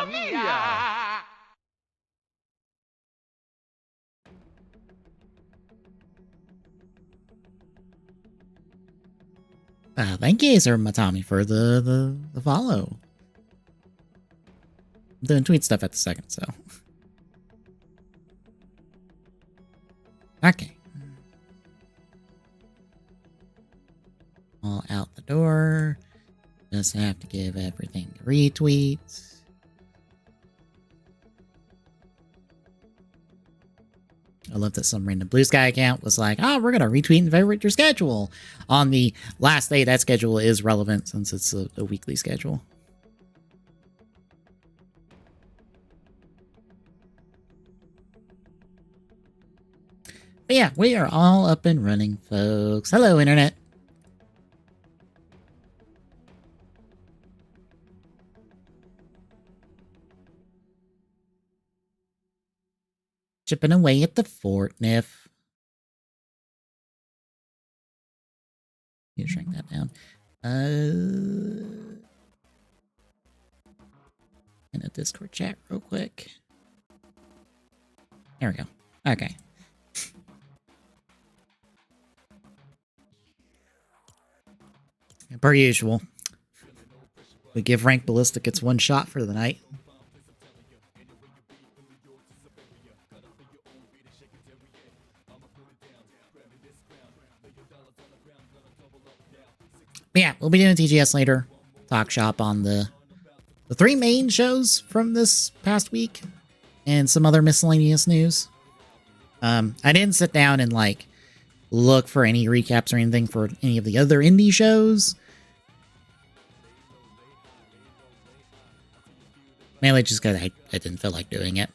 mia! Thank you, Sir Matami, for the follow. I'm doing tweet stuff at the second, so. Okay. All out the door. Just have to give everything a retweet. I love that some random Blue Sky account was like, oh, we're going to retweet and favorite your schedule on the last day that schedule is relevant since it's a weekly schedule. But yeah, we are all up and running, folks. Hello, Internet. Chipping away at the Fortnife. You shrink that down. In a Discord chat real quick. There we go. Okay. Per usual, we give Rank Ballistic its one shot for the night. But yeah, we'll be doing TGS later. Talk shop on the three main shows from this past week and some other miscellaneous news. I didn't sit down and like look for any recaps or anything for any of the other indie shows. Mainly just because I didn't feel like doing it.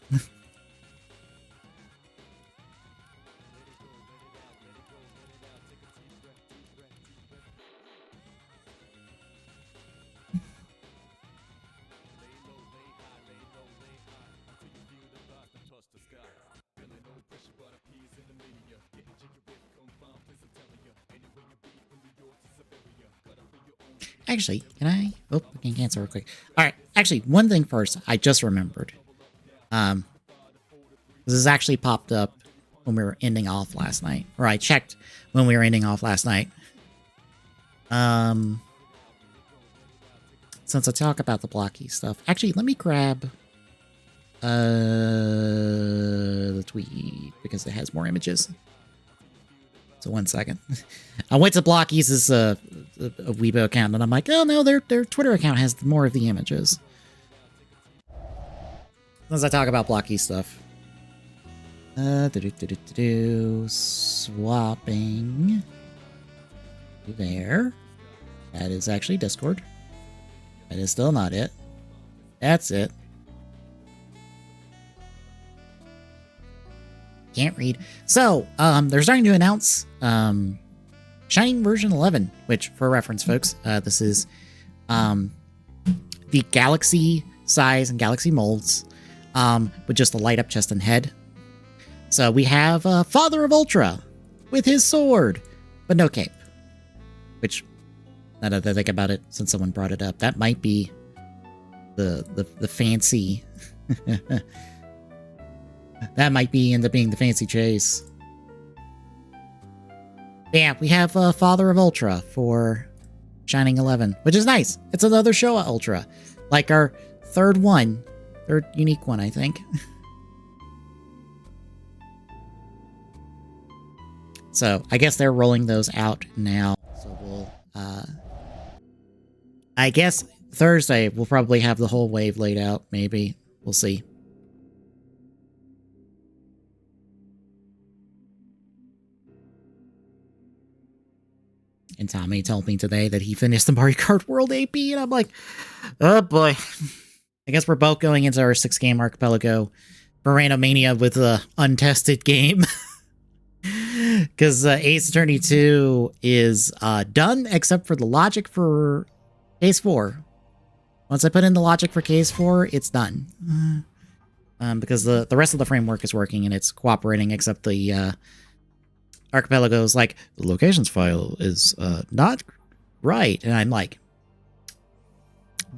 Actually, can I? Oh, I can cancel real quick. All right. Actually, one thing first. I just remembered. This has actually popped up when we were ending off last night. Or I checked when we were ending off last night. Since I talk about the blocky stuff. Actually, let me grab the tweet because it has more images. So 1 second. I went to Blocky's a Weibo account, and I'm like, oh no, their Twitter account has more of the images. As I talk about Blocky stuff. Swapping. There. That is actually Discord. That is still not it. That's it. Can't read. So, they're starting to announce Shining version 11, which, for reference, folks, this is the Galaxy size and Galaxy molds with just a light up chest and head. So we have Father of Ultra with his sword, but no cape. Which, now that I think about it, since someone brought it up, that might be the fancy... That might end up being the fancy chase. Yeah, we have Father of Ultra for Shining 11, which is nice. It's another Showa Ultra. Like our third unique one, I think. So, I guess they're rolling those out now. So we'll, I guess Thursday we'll probably have the whole wave laid out, maybe. We'll see. And Tommy told me today that he finished the Mario Kart World AP, and I'm like, oh boy. I guess we're both going into our 6-game archipelago for Randomania with an untested game. Because Ace Attorney 2 is done, except for the logic for Case 4. Once I put in the logic for Case 4, it's done. Because the rest of the framework is working and it's cooperating, except the... Archipelago is like, the locations file is not right. And I'm like,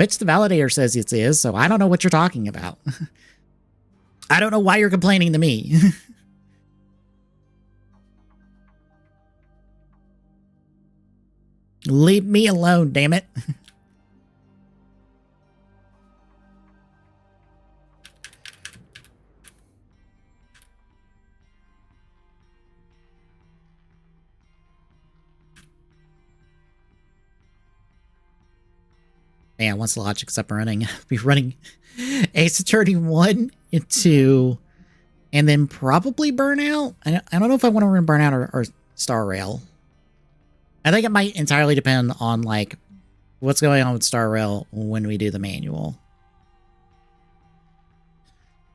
Bitch, the validator says it is, so I don't know what you're talking about. I don't know why you're complaining to me. Leave me alone, damn it. Yeah, once the logic's up and running, I'll be running Ace Attorney 1 and 2, and then probably Burnout. I don't know if I want to run Burnout or Star Rail. I think it might entirely depend on, like, what's going on with Star Rail when we do the manual.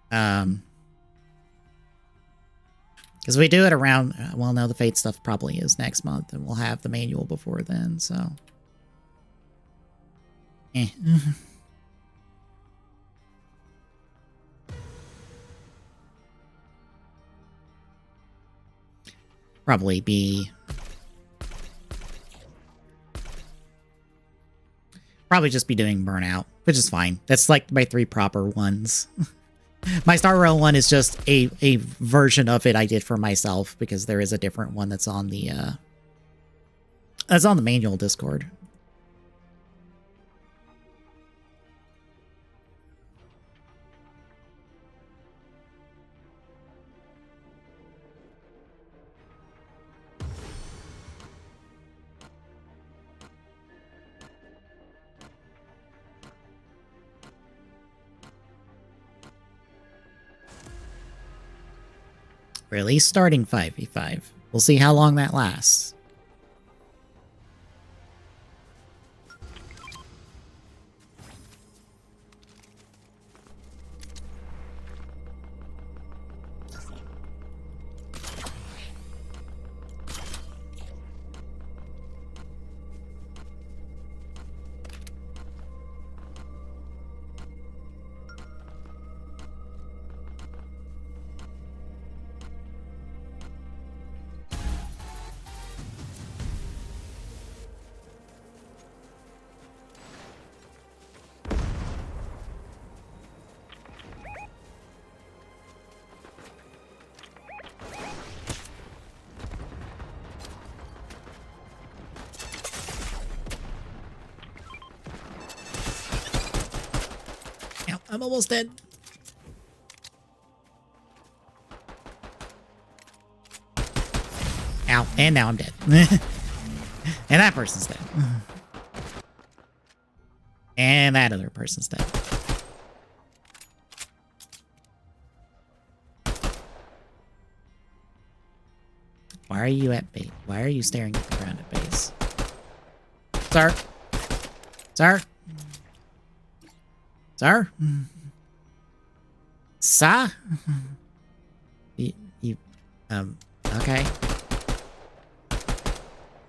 Because we do it around, well, no, the Fate stuff probably is next month, and we'll have the manual before then, so. Eh. Probably just be doing Burnout, which is fine. That's like my 3 proper ones. My Star Rail one is just a version of it I did for myself, because there is a different one that's on the manual Discord. Release starting 5v5. We'll see how long that lasts. I'm almost dead. Ow, and now I'm dead. And that person's dead. And that other person's dead. Why are you at base? Why are you staring at the ground at base? Sir? Sir? Sir? Sir? Okay.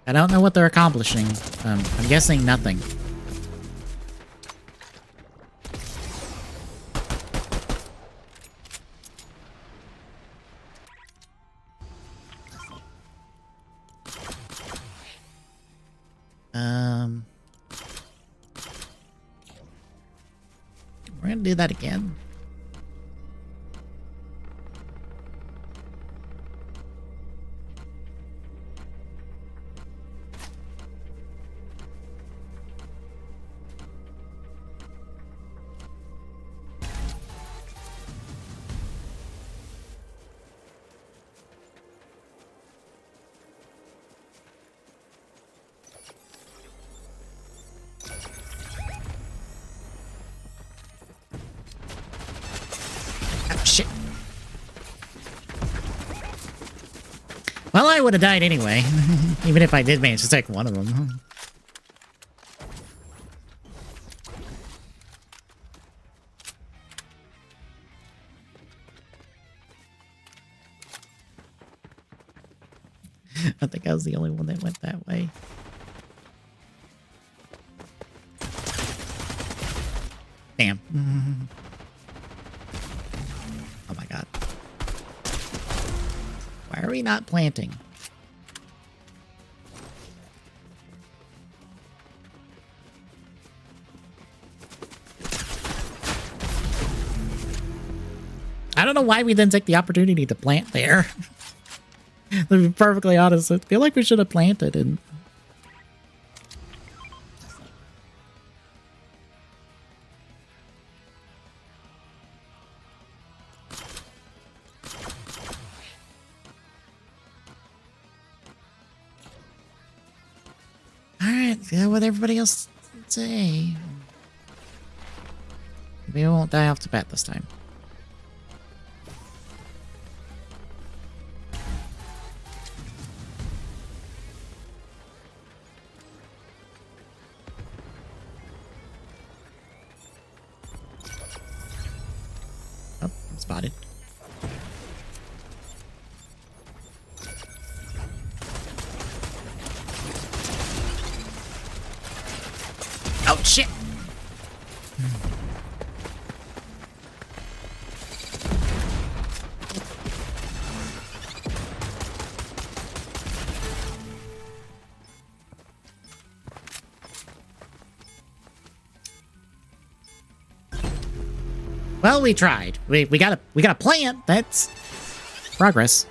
I don't know what they're accomplishing. I'm guessing nothing. We're gonna do that again. Well, I would have died anyway, even if I did manage to take one of them. I think I was the only one that went that way. Damn. Oh my god. Why are we not planting? I don't know why we didn't take the opportunity to plant there. To be perfectly honest, I feel like we should have planted and... Alright, yeah, what everybody else say. Maybe we won't die off the bat this time. Oh, I'm spotted. Oh, shit! Well, we tried. We got a plant. That's progress.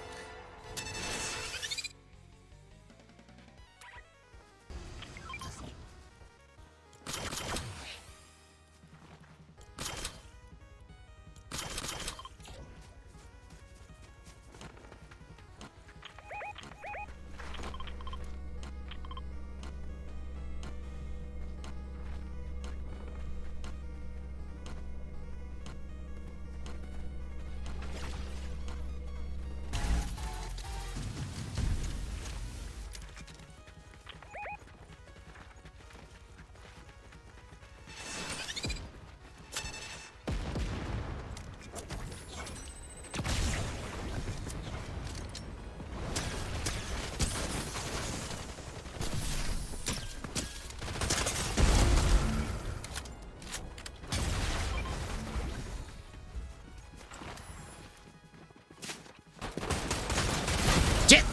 Shit!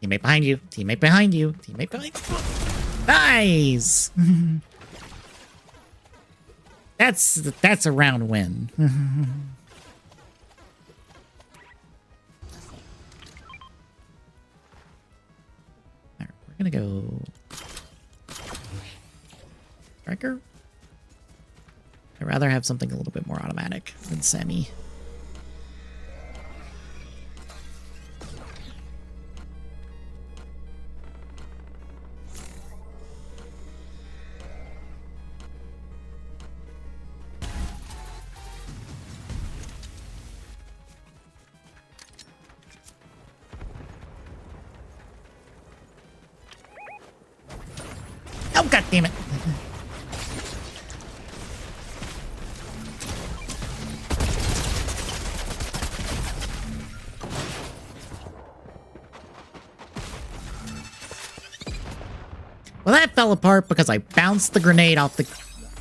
Teammate behind you. Teammate behind you. Teammate behind you. Nice! That's a round win. Alright, we're gonna go... Striker? I'd rather have something a little bit more automatic than semi. Oh, god damn it! Well, that fell apart because I bounced the grenade off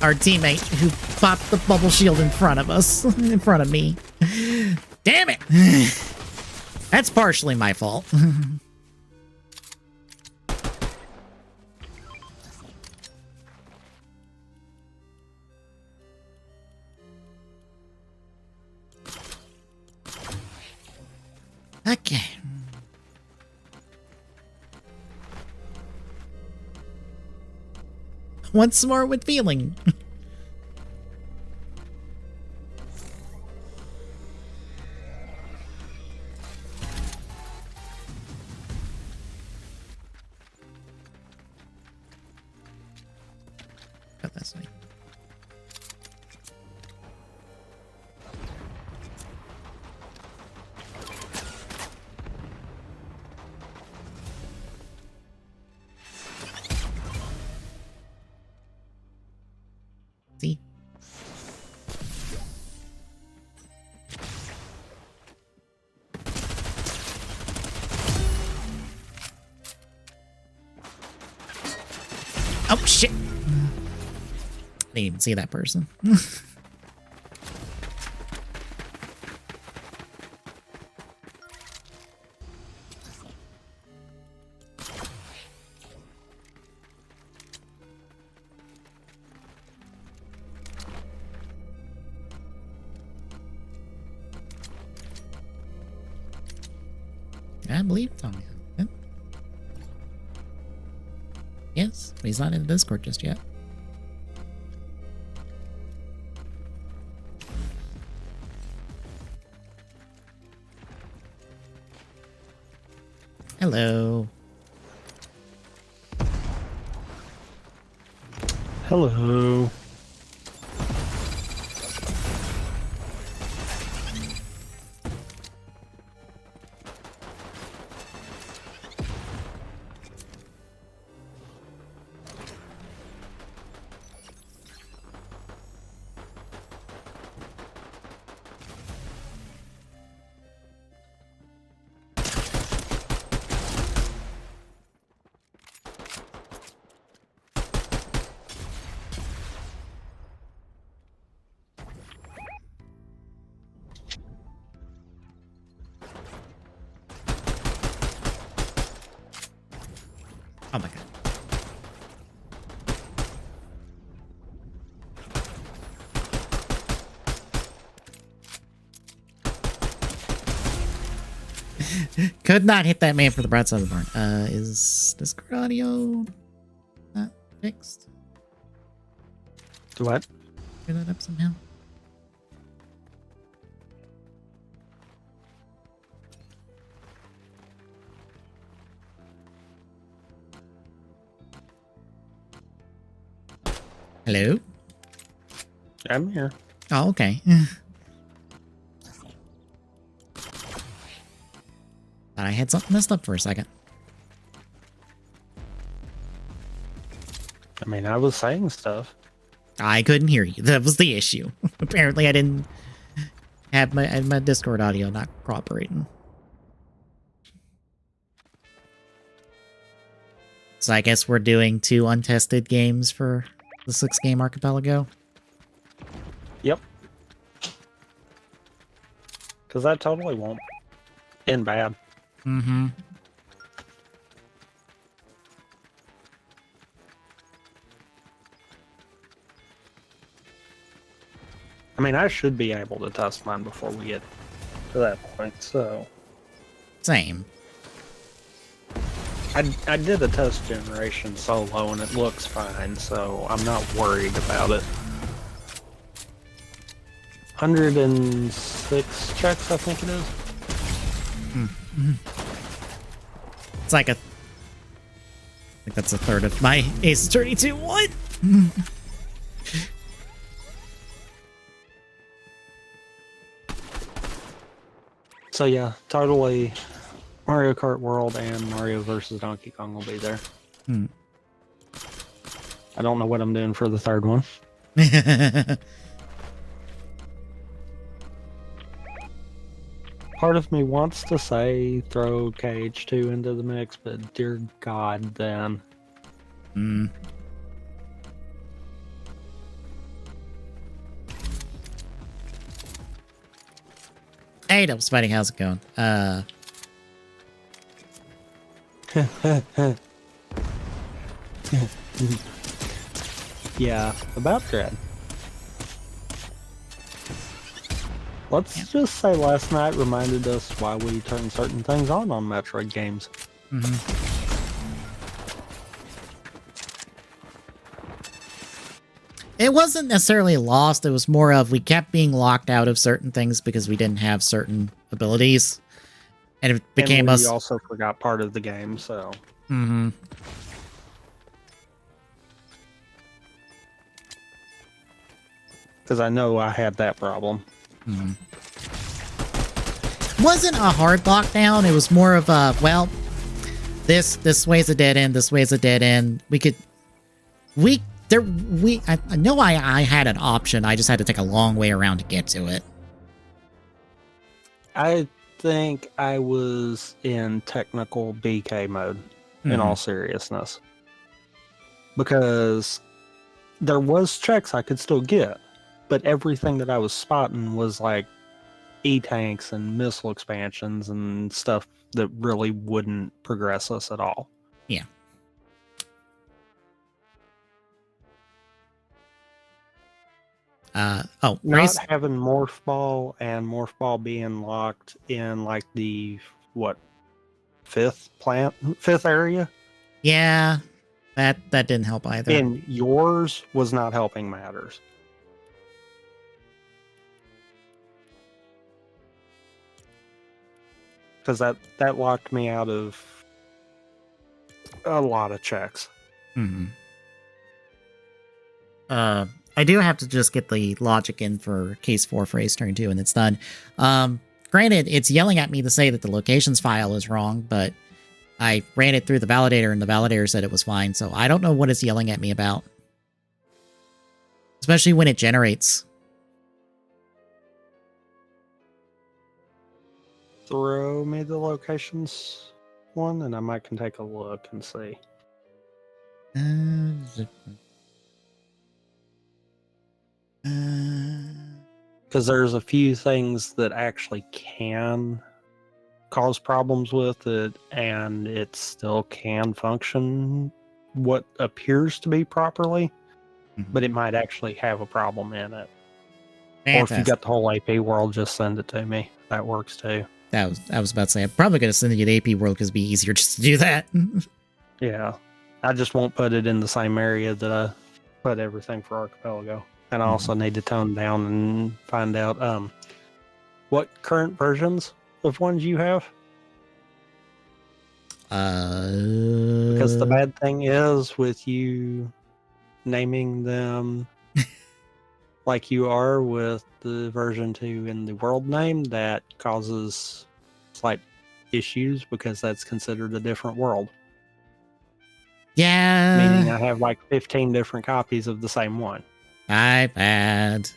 our teammate who popped the bubble shield in front of us, in front of me. Damn it! That's partially my fault. Okay. Once more with feeling. Got that side. See? Oh, shit. Didn't even see that person. I believe Tommy. Yeah. Yes, but he's not in the Discord just yet. Hello. Hello. Oh my god. Could not hit that man for the broadside of the barn. Is Discord audio not fixed? What? Clear that up somehow. Hello? I'm here. Oh, okay. Thought I had something messed up for a second. I mean, I was saying stuff. I couldn't hear you. That was the issue. Apparently, I didn't have my Discord audio not cooperating. So I guess we're doing 2 untested games for the 6-game archipelago. Yep. Because that totally won't end bad. Mm-hmm. I mean, I should be able to test mine before we get to that point, so... Same. I did a test generation solo, and it looks fine, so I'm not worried about it. 106 checks, I think it is. Mm-hmm. It's like I think that's a third of my Ace 32. What? So yeah, totally Mario Kart World and Mario vs. Donkey Kong will be there. Hmm. I don't know what I'm doing for the third one. Part of me wants to say throw KH2 into the mix, but dear God, then. Hmm. Hey, Double Spidey, how's it going? Yeah, about Dread. Let's just say last night reminded us why we turn certain things on Metroid games. Mm-hmm. It wasn't necessarily lost. It was more of we kept being locked out of certain things because we didn't have certain abilities. And it became and we us. also forgot part of the game, so. Mm-hmm. Because I know I had that problem. Mm-hmm. Wasn't a hard lockdown. It was more of a, well, this way's a dead end. This way's a dead end. I know I had an option. I just had to take a long way around to get to it. I think I was in technical BK mode, in all seriousness. Because there was checks I could still get, but everything that I was spotting was like E-tanks and missile expansions and stuff that really wouldn't progress us at all. Yeah. Not having Morph Ball and Morph Ball being locked in like the, what, fifth area, Yeah, that didn't help either. and yours was not helping matters. Because that locked me out of a lot of checks. Mm-hmm. I do have to just get the logic in for case 4 for Ace turn 2, and it's done. Granted, it's yelling at me to say that the locations file is wrong, but I ran it through the validator, and the validator said it was fine, so I don't know what it's yelling at me about. Especially when it generates. Throw me the locations one, and I can take a look and see. Because there's a few things that actually can cause problems with it, and it still can function what appears to be properly, but it might actually have a problem in it. Fantastic. Or if you got the whole AP world, just send it to me. That works too. I was about to say, I'm probably going to send you the AP world because it'd be easier just to do that. Yeah. I just won't put it in the same area that I put everything for Archipelago. And I also need to tone down and find out what current versions of ones you have. Because the bad thing is with you naming them like you are with the version 2 in the world name, that causes slight issues because that's considered a different world. Yeah. Meaning I have like 15 different copies of the same one. My bad.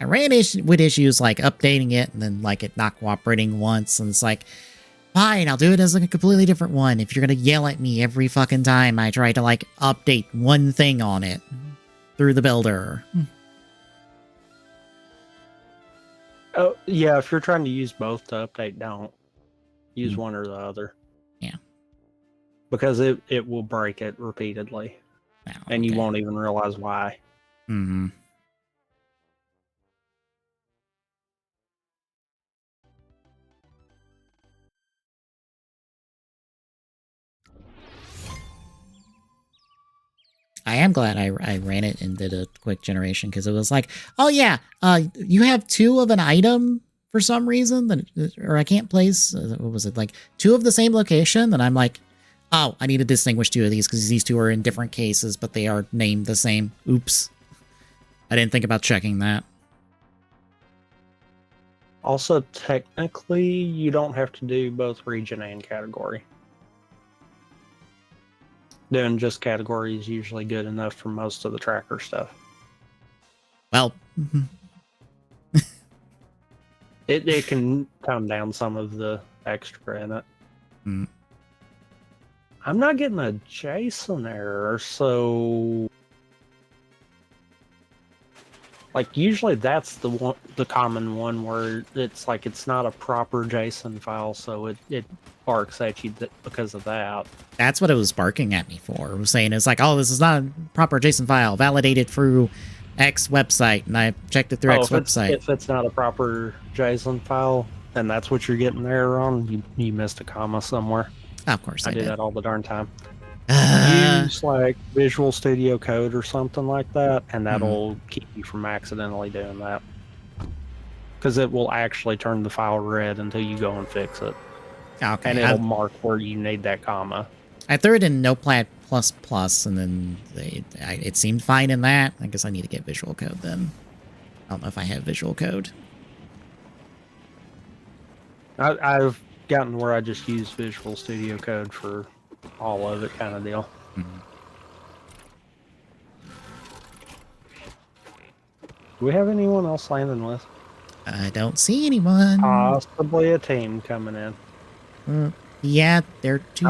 I ran with issues like updating it and then like it not cooperating once, and it's like, fine, I'll do it as like a completely different one if you're gonna yell at me every fucking time I try to like update one thing on it through the builder. Oh, yeah, if you're trying to use both to update, don't. Use one or the other. Yeah. Because it will break it repeatedly. Oh, and you won't even realize why. Mm-hmm. I am glad I ran it and did a quick generation, because it was like, oh yeah, you have 2 of an item for some reason, or I can't place, what was it, like 2 of the same location, and I'm like, oh, I need to distinguish 2 of these because these 2 are in different cases, but they are named the same. Oops. I didn't think about checking that. Also, technically, you don't have to do both region and category. Doing just category is usually good enough for most of the tracker stuff. Well, it can tone down some of the extra in it. Mm. I'm not getting a JSON error, so like usually that's the common one where it's like it's not a proper JSON file, so it barks at you because of that. That's what it was barking at me for. It was saying it's like, oh, this is not a proper JSON file, validated through X website, and I checked it through X website. If it's not a proper JSON file, and that's what you're getting there on, you missed a comma somewhere. Of course I do did. that all the darn time. Use like Visual Studio Code or something like that, and that'll keep you from accidentally doing that. Because it will actually turn the file red until you go and fix it. Okay. And it'll mark where you need that comma. I threw it in Notepad++, and then it seemed fine in that. I guess I need to get Visual Code then. I don't know if I have Visual Code. I've gotten where I just use Visual Studio Code for all of it, kind of deal. Do we have anyone else landing with? I don't see anyone. Possibly a team coming in. Yeah, they're to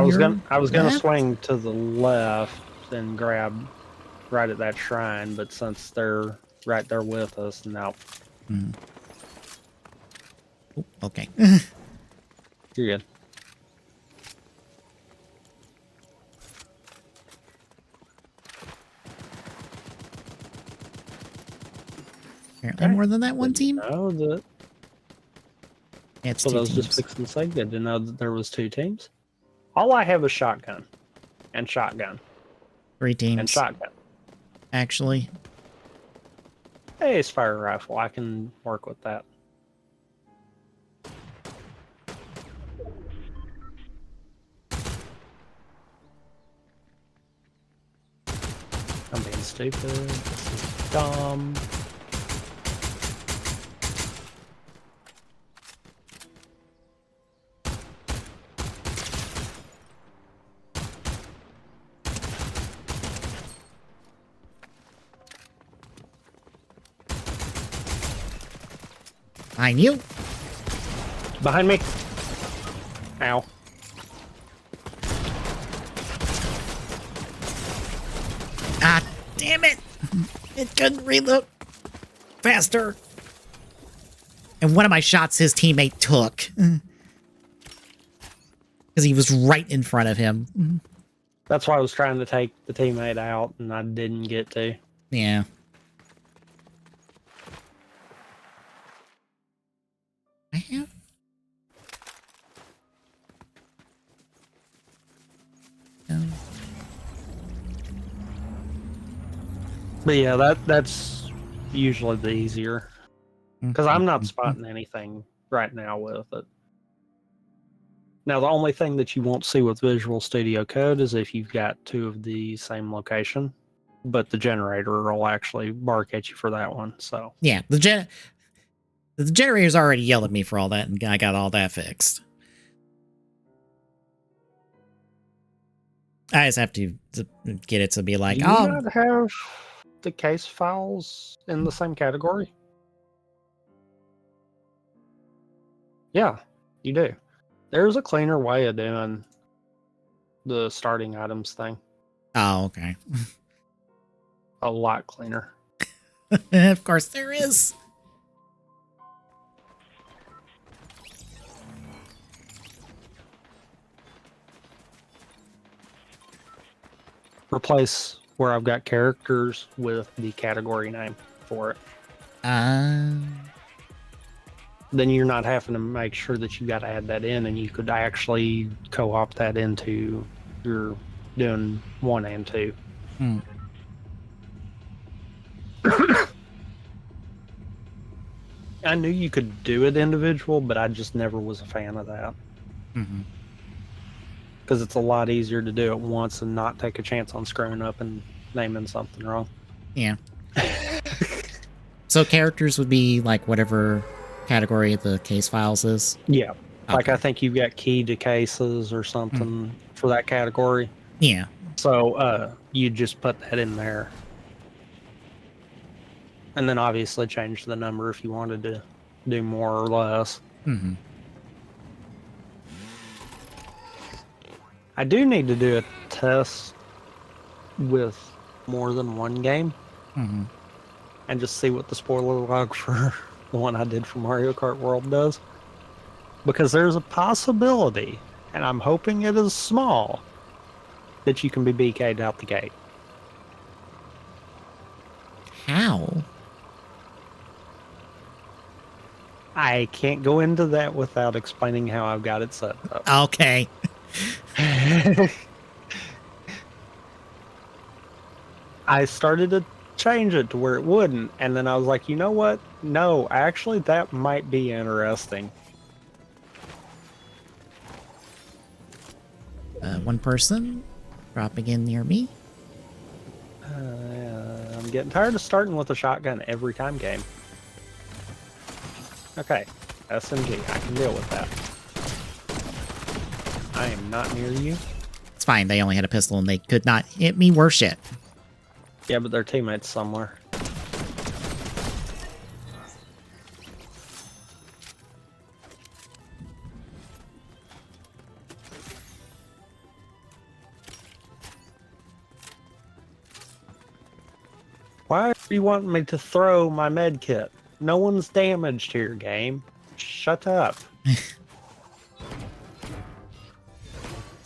I was gonna swing to the left and grab right at that shrine, but since they're right there with us, no. Oh, okay. You're good. Apparently more than that one team. No, that. Yeah, it's So I two was just teams. fixing to say, good to know that there was 2 teams. All I have is shotgun, and shotgun, 3 teams. and shotgun. Actually. Hey, it's fire rifle. I can work with that. I'm being stupid. This is dumb. I knew. Behind me. Ow. Ah, damn it. It couldn't reload faster. And one of my shots his teammate took. Because he was right in front of him. That's why I was trying to take the teammate out, and I didn't get to. Yeah. I have. No. But yeah, that's usually the easier. Because I'm not spotting anything right now with it. Now, the only thing that you won't see with Visual Studio Code is if you've got 2 of the same location, but the generator will actually bark at you for that one. So Yeah, the generator's already yelled at me for all that, and I got all that fixed. I just have to get it to be like, do you not have the case files in the same category? Yeah, you do. There's a cleaner way of doing the starting items thing. Oh, okay. A lot cleaner. Of course there is. Replace where I've got characters with the category name for it. Then you're not having to make sure that you got to add that in, and you could actually co-opt that into your doing 1 and 2. I knew you could do it individual, but I just never was a fan of that. Because it's a lot easier to do it once and not take a chance on screwing up and naming something wrong. Yeah. So characters would be like whatever category the case files is? Yeah. Okay. Like I think you've got key to cases or something for that category. Yeah. So you just put that in there. And then obviously change the number if you wanted to do more or less. I do need to do a test with more than one game. And just see what the spoiler log for the one I did for Mario Kart World does. Because there's a possibility, and I'm hoping it is small, that you can be BK'd out the gate. How? I can't go into that without explaining how I've got it set up. Okay. I started to change it to where it wouldn't, and then I was like, you know what? No, actually, that might be interesting. One person dropping in near me. I'm getting tired of starting with a shotgun every time game. Okay, SMG, I can deal with that. I am not near you. It's fine, they only had a pistol and they could not hit me worth shit. Yeah, but their teammates somewhere. Why are you wanting me to throw my med kit? No one's damaged here, game. Shut up. It's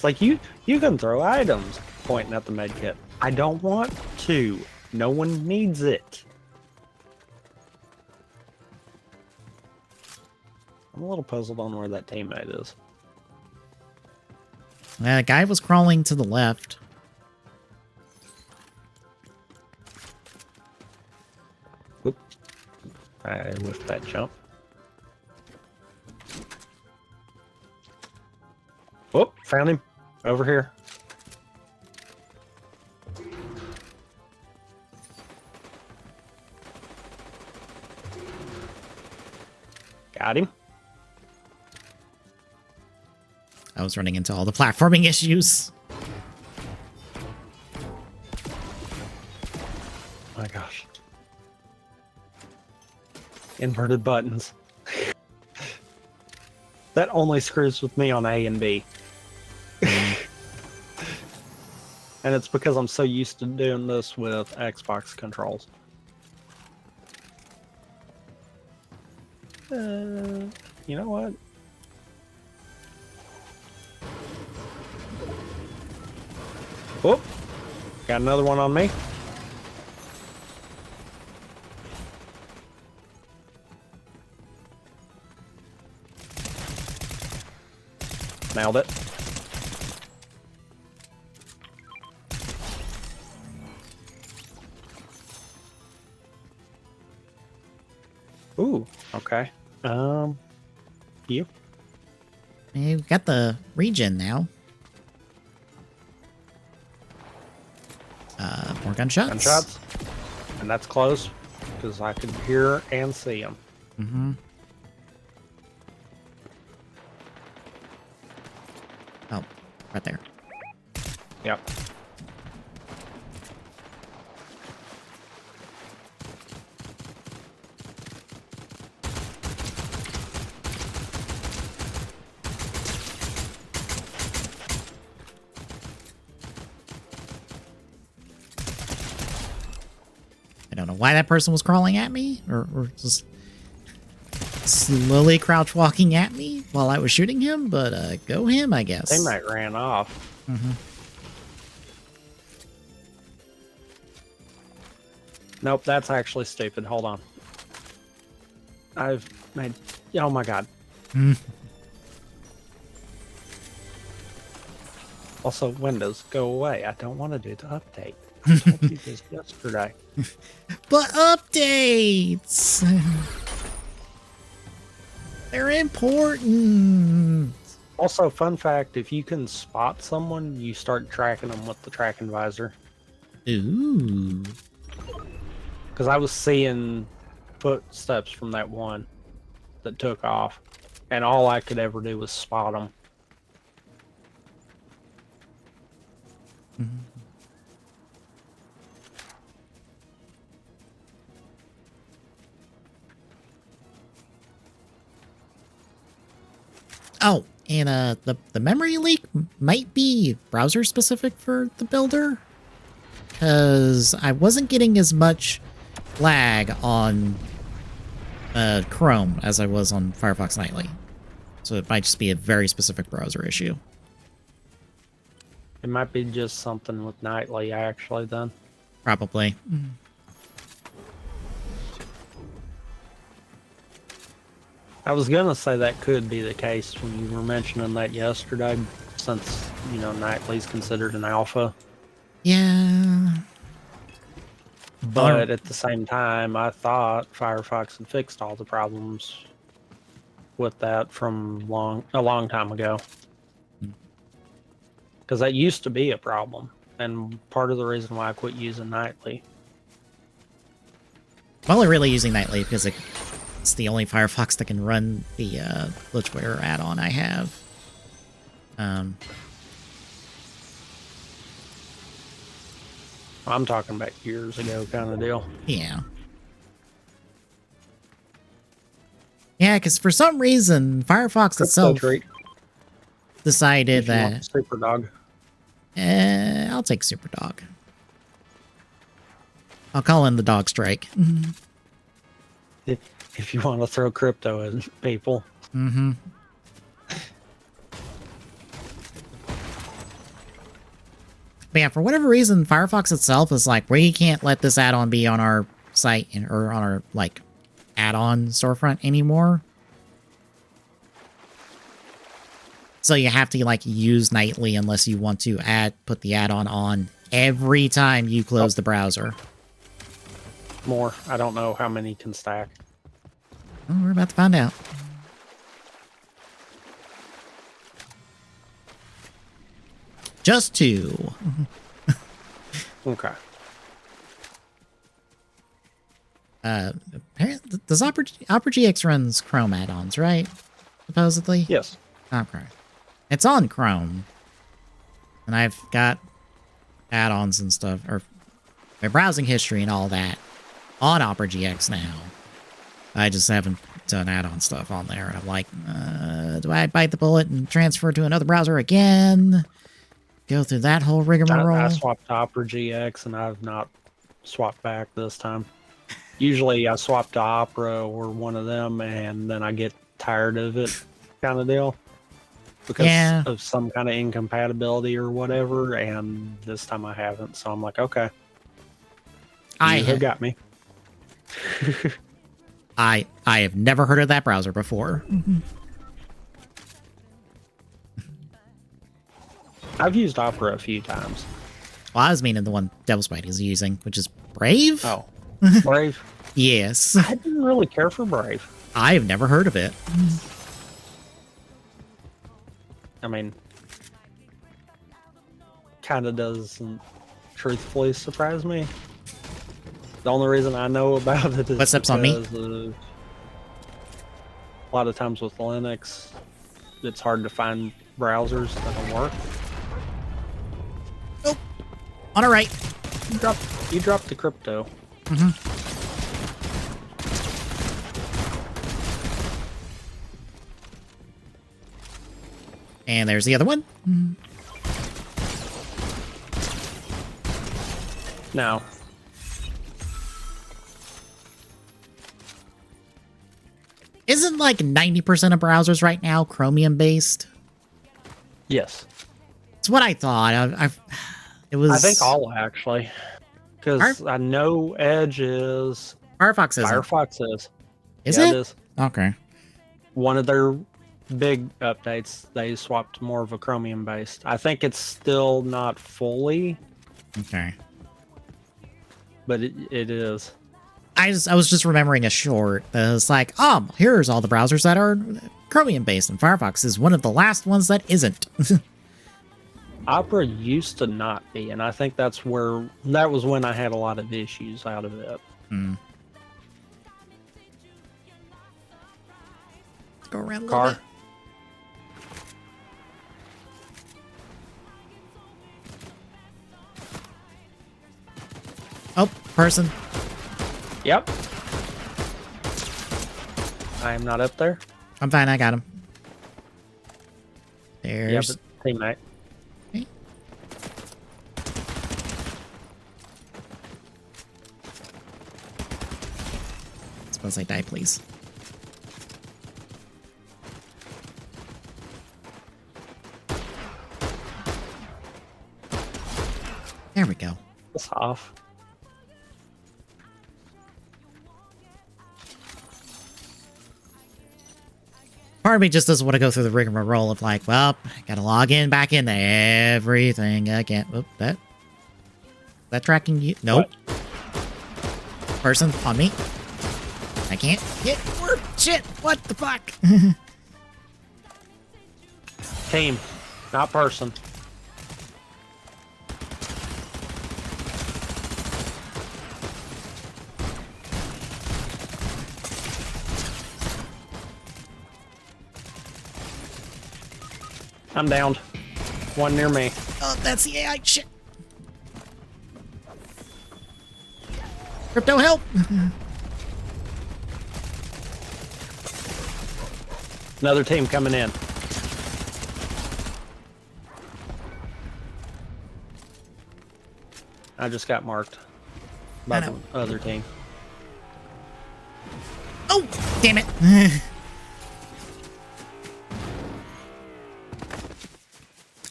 like you can throw items pointing at the med kit. I don't want to. No one needs it. I'm a little puzzled on where that teammate is. The guy was crawling to the left. Whoop. I whiffed that jump. Whoop, found him. Over here. Got him. I was running into all the platforming issues. Oh my gosh. Inverted buttons. That only screws with me on A and B. And it's because I'm so used to doing this with Xbox controls. You know what? Whoop! Got another one on me. Nailed it. Ooh, okay. You? Hey, we've got the regen now. More gunshots. Gunshots. And that's close, because I could hear and see them. Mm-hmm. Oh, right there. Yep. I don't know why that person was crawling at me, or just slowly crouch walking at me while I was shooting him, but go him, I guess. Teammate ran off. Mm-hmm. Nope, that's actually stupid. Hold on. I've made... Oh my god. Also, Windows, go away. I don't want to do the update. I told you this yesterday. But updates! They're important! Also, fun fact, if you can spot someone, you start tracking them with the tracking visor. Ooh. Because I was seeing footsteps from that one that took off, and all I could ever do was spot them. Mm-hmm. Oh, and the memory leak might be browser specific for the builder, because I wasn't getting as much lag on Chrome as I was on Firefox Nightly. So it might just be a very specific browser issue. It might be just something with Nightly, actually, then. Probably. I was gonna say that could be the case when you were mentioning that yesterday, since, you know, Nightly's considered an alpha. Yeah. But at the same time, I thought Firefox had fixed all the problems with that from a long time ago. Because that used to be a problem, and part of the reason why I quit using Nightly. I'm only really using Nightly because it's the only Firefox that can run the Glitchware add-on I have. I'm talking about years ago kind of deal. Yeah. Yeah, because for some reason, Firefox itself decided that... Super Dog. I'll take Super Dog. I'll call in the dog strike. If you want to throw crypto at people. Mm-hmm. But yeah, for whatever reason, Firefox itself is like, we can't let this add-on be on our site or on our, like, add-on storefront anymore. So you have to like use nightly unless you want to put the add-on on every time you close the browser. More. I don't know how many can stack. Well, we're about to find out. Just 2. Okay. Apparently, does Opera GX runs Chrome add-ons, right? Supposedly? Yes. Okay. It's on Chrome. And I've got add-ons and stuff, or my browsing history and all that on Opera GX now. I just haven't done add-on stuff on there. And I'm like, do I bite the bullet and transfer to another browser again? Go through that whole rigmarole? I swapped to Opera GX and I've not swapped back this time. Usually I swap to Opera or one of them and then I get tired of it kind of deal. Because of some kind of incompatibility or whatever, and this time I haven't, so I'm like, okay. You got me. I have never heard of that browser before. I've used Opera a few times. Well, I was meaning the one Devil Spidey is using, which is Brave? Oh. Brave? Yes. I didn't really care for Brave. I've never heard of it. I mean, kind of doesn't truthfully surprise me. The only reason I know about it is Footsteps on me. A lot of times with Linux, it's hard to find browsers that'll work. Oh, on a right. You dropped the crypto. Mm-hmm. And there's the other one. Now. Isn't like 90% of browsers right now Chromium based? Yes. It's what I thought. It was. I think all actually, because I know Edge is. Firefox is. Firefox is. Is yeah, it? It is. Okay. One of their big updates, they swapped more of a Chromium based. I think it's still not fully. Okay. But it is. I was just remembering a short that was like, here's all the browsers that are Chromium based, and Firefox is one of the last ones that isn't. Opera used to not be, and I think that was when I had a lot of issues out of it. Let's go around a little Car. bit. Oh, person. Yep. I am not up there. I'm fine, I got him. There's... Yep, teammate. Okay. Suppose I die, please. There we go. It's off. Part of me just doesn't want to go through the rigmarole of like, well, gotta log in back into everything again. Oop, that tracking you? Nope. What? Person on me. I can't get work. Shit! What the fuck? Team, not person. I'm downed. One near me. Oh, that's the AI shit. Crypto help! Another team coming in. I just got marked by the other team. Oh, damn it.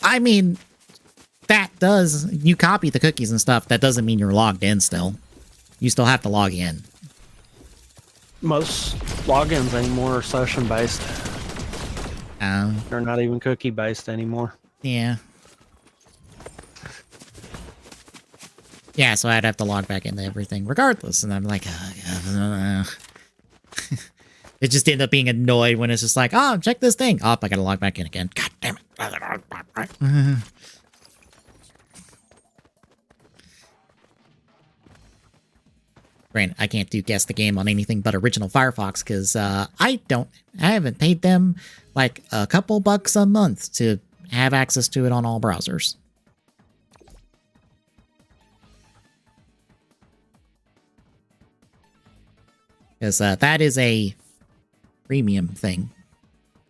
I mean, you copy the cookies and stuff, that doesn't mean you're logged in still. You still have to log in. Most logins anymore are session-based. They're not even cookie based anymore. Yeah. Yeah, so I'd have to log back into everything regardless. And I'm like, it just ended up being annoyed when it's just like, oh, check this thing. Oh, I gotta log back in again. God damn it. Granted, I can't do guess the game on anything but original Firefox because I haven't paid them like a couple bucks a month to have access to it on all browsers. Because that is a premium thing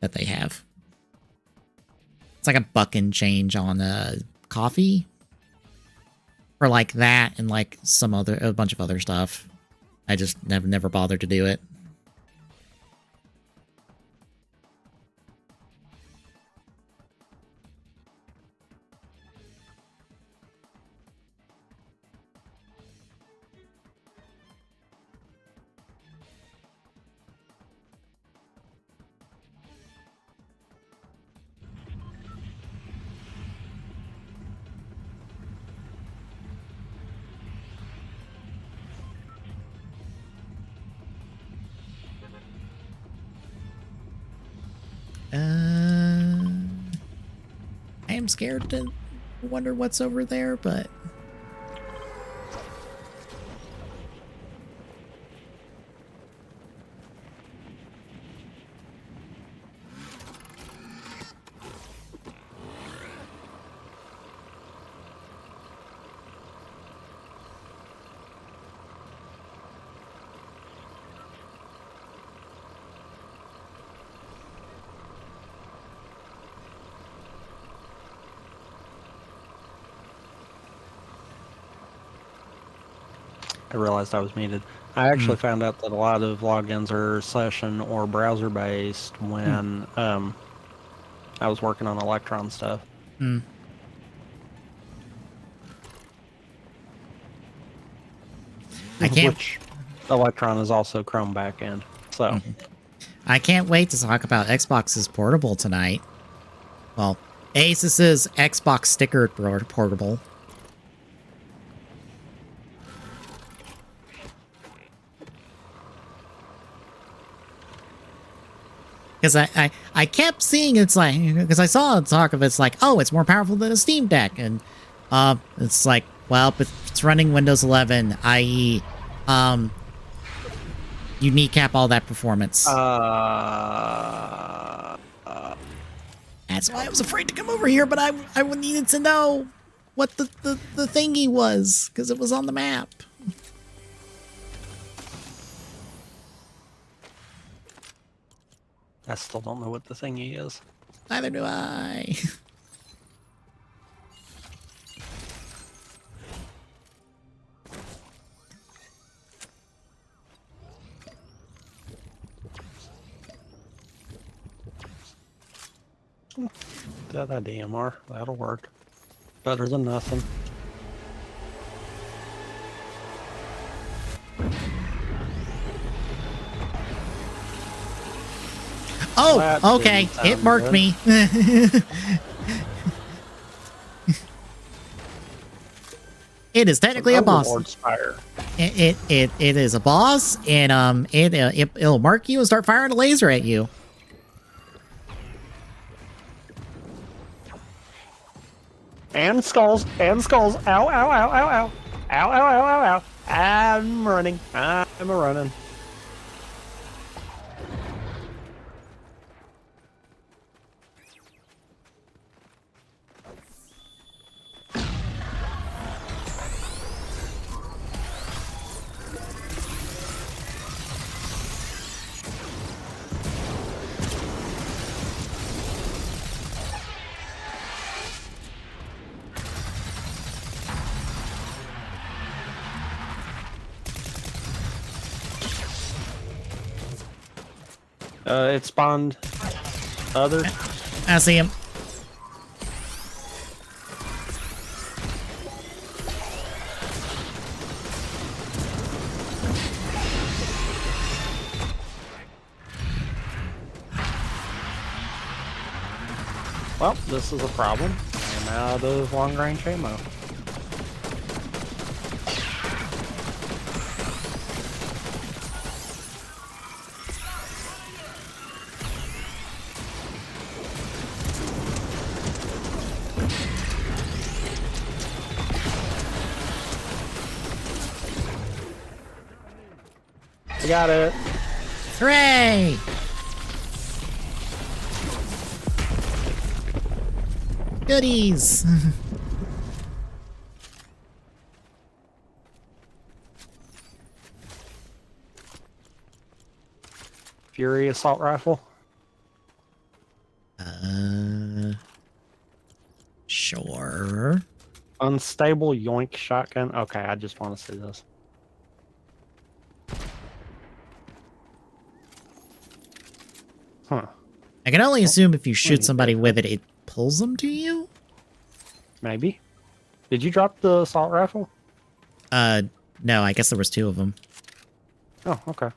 that they have. It's like a buck and change on coffee. For like that and like a bunch of other stuff. I just never bothered to do it. I am scared to wonder what's over there, but... I realized I was muted. I actually found out that a lot of logins are session or browser based when I was working on Electron stuff. I can't. Which Electron is also Chrome backend. So I can't wait to talk about Xbox's portable tonight. Well, Asus's Xbox stickered portable. Because I kept seeing it's like, because I saw talk of it's like, oh, it's more powerful than a Steam Deck. And it's like, well, but it's running Windows 11, i.e., you kneecap all that performance. That's why I was afraid to come over here, but I needed to know what the thingy was, because it was on the map. I still don't know what the thingy is. Neither do I. That DMR, that'll work. Better than nothing. Oh, That okay. didn't sound It marked good. me. It is technically a boss. Overlord Spire. It is a boss, and it'll mark you and start firing a laser at you. And skulls, and skulls. Ow, ow, ow, ow, ow. Ow, ow, ow, ow, ow. I'm running. I'm running. It spawned others. I see him. Well, this is a problem. I'm out of long-range ammo. I got it. Hooray! Goodies! Fury assault rifle. Sure. Unstable yoink shotgun. Okay, I just want to see this. Huh. I can only assume if you shoot somebody with it, it pulls them to you? Maybe. Did you drop the assault rifle? No, I guess there was 2 of them. Oh, okay.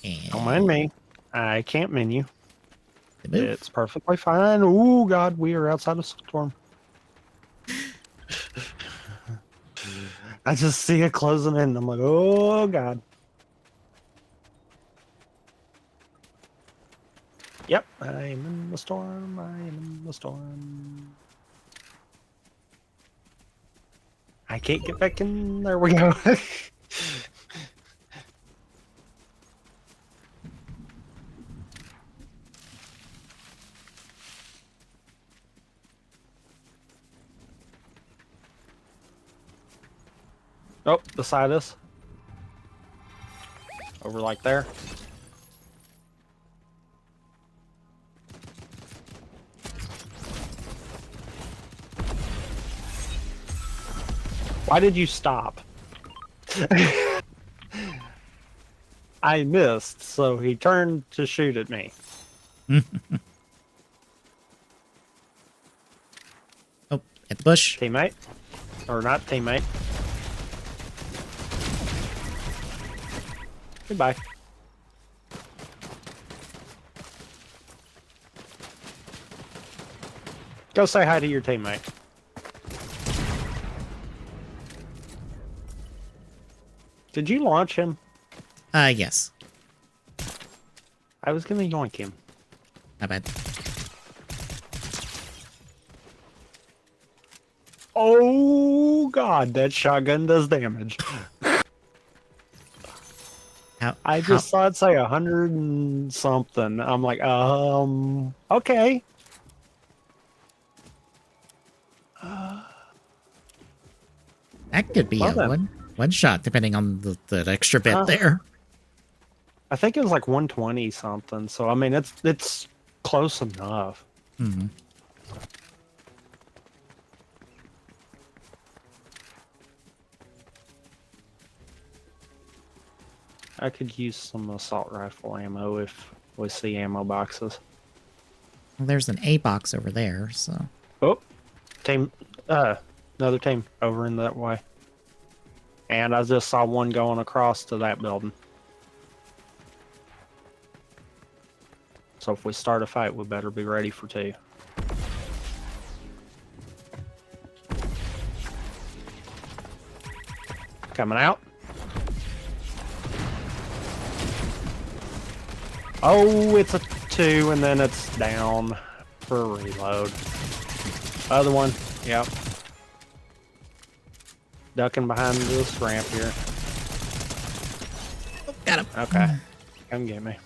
And Don't mind me. I can't menu. they move. It's perfectly fine. Oh, God, we are outside of storm. I just see it closing in. I'm like, oh, God. Yep, I am in the storm. I am in the storm. I can't get back in. There we go. Oh, beside us. Over like there. Why did you stop? I missed, so he turned to shoot at me. Oh, at the bush. Teammate? Or not teammate. Goodbye. Go say hi to your teammate. Did you launch him? Yes. I was gonna yoink him. My bad. Oh God, that shotgun does damage. I just saw it say 100 and something. I'm like, okay. That could be one shot, depending on the extra bit there. I think it was like 120 something. So I mean, it's close enough. Mm-hmm. I could use some assault rifle ammo if we see ammo boxes. Well, there's an A box over there, so. Oh, team, another team over in that way. And I just saw one going across to that building. So if we start a fight, we better be ready for 2. Coming out. Oh, it's a 2, and then it's down for a reload. Other one, yep. Ducking behind this ramp here. Oh, got him. Okay, come get me.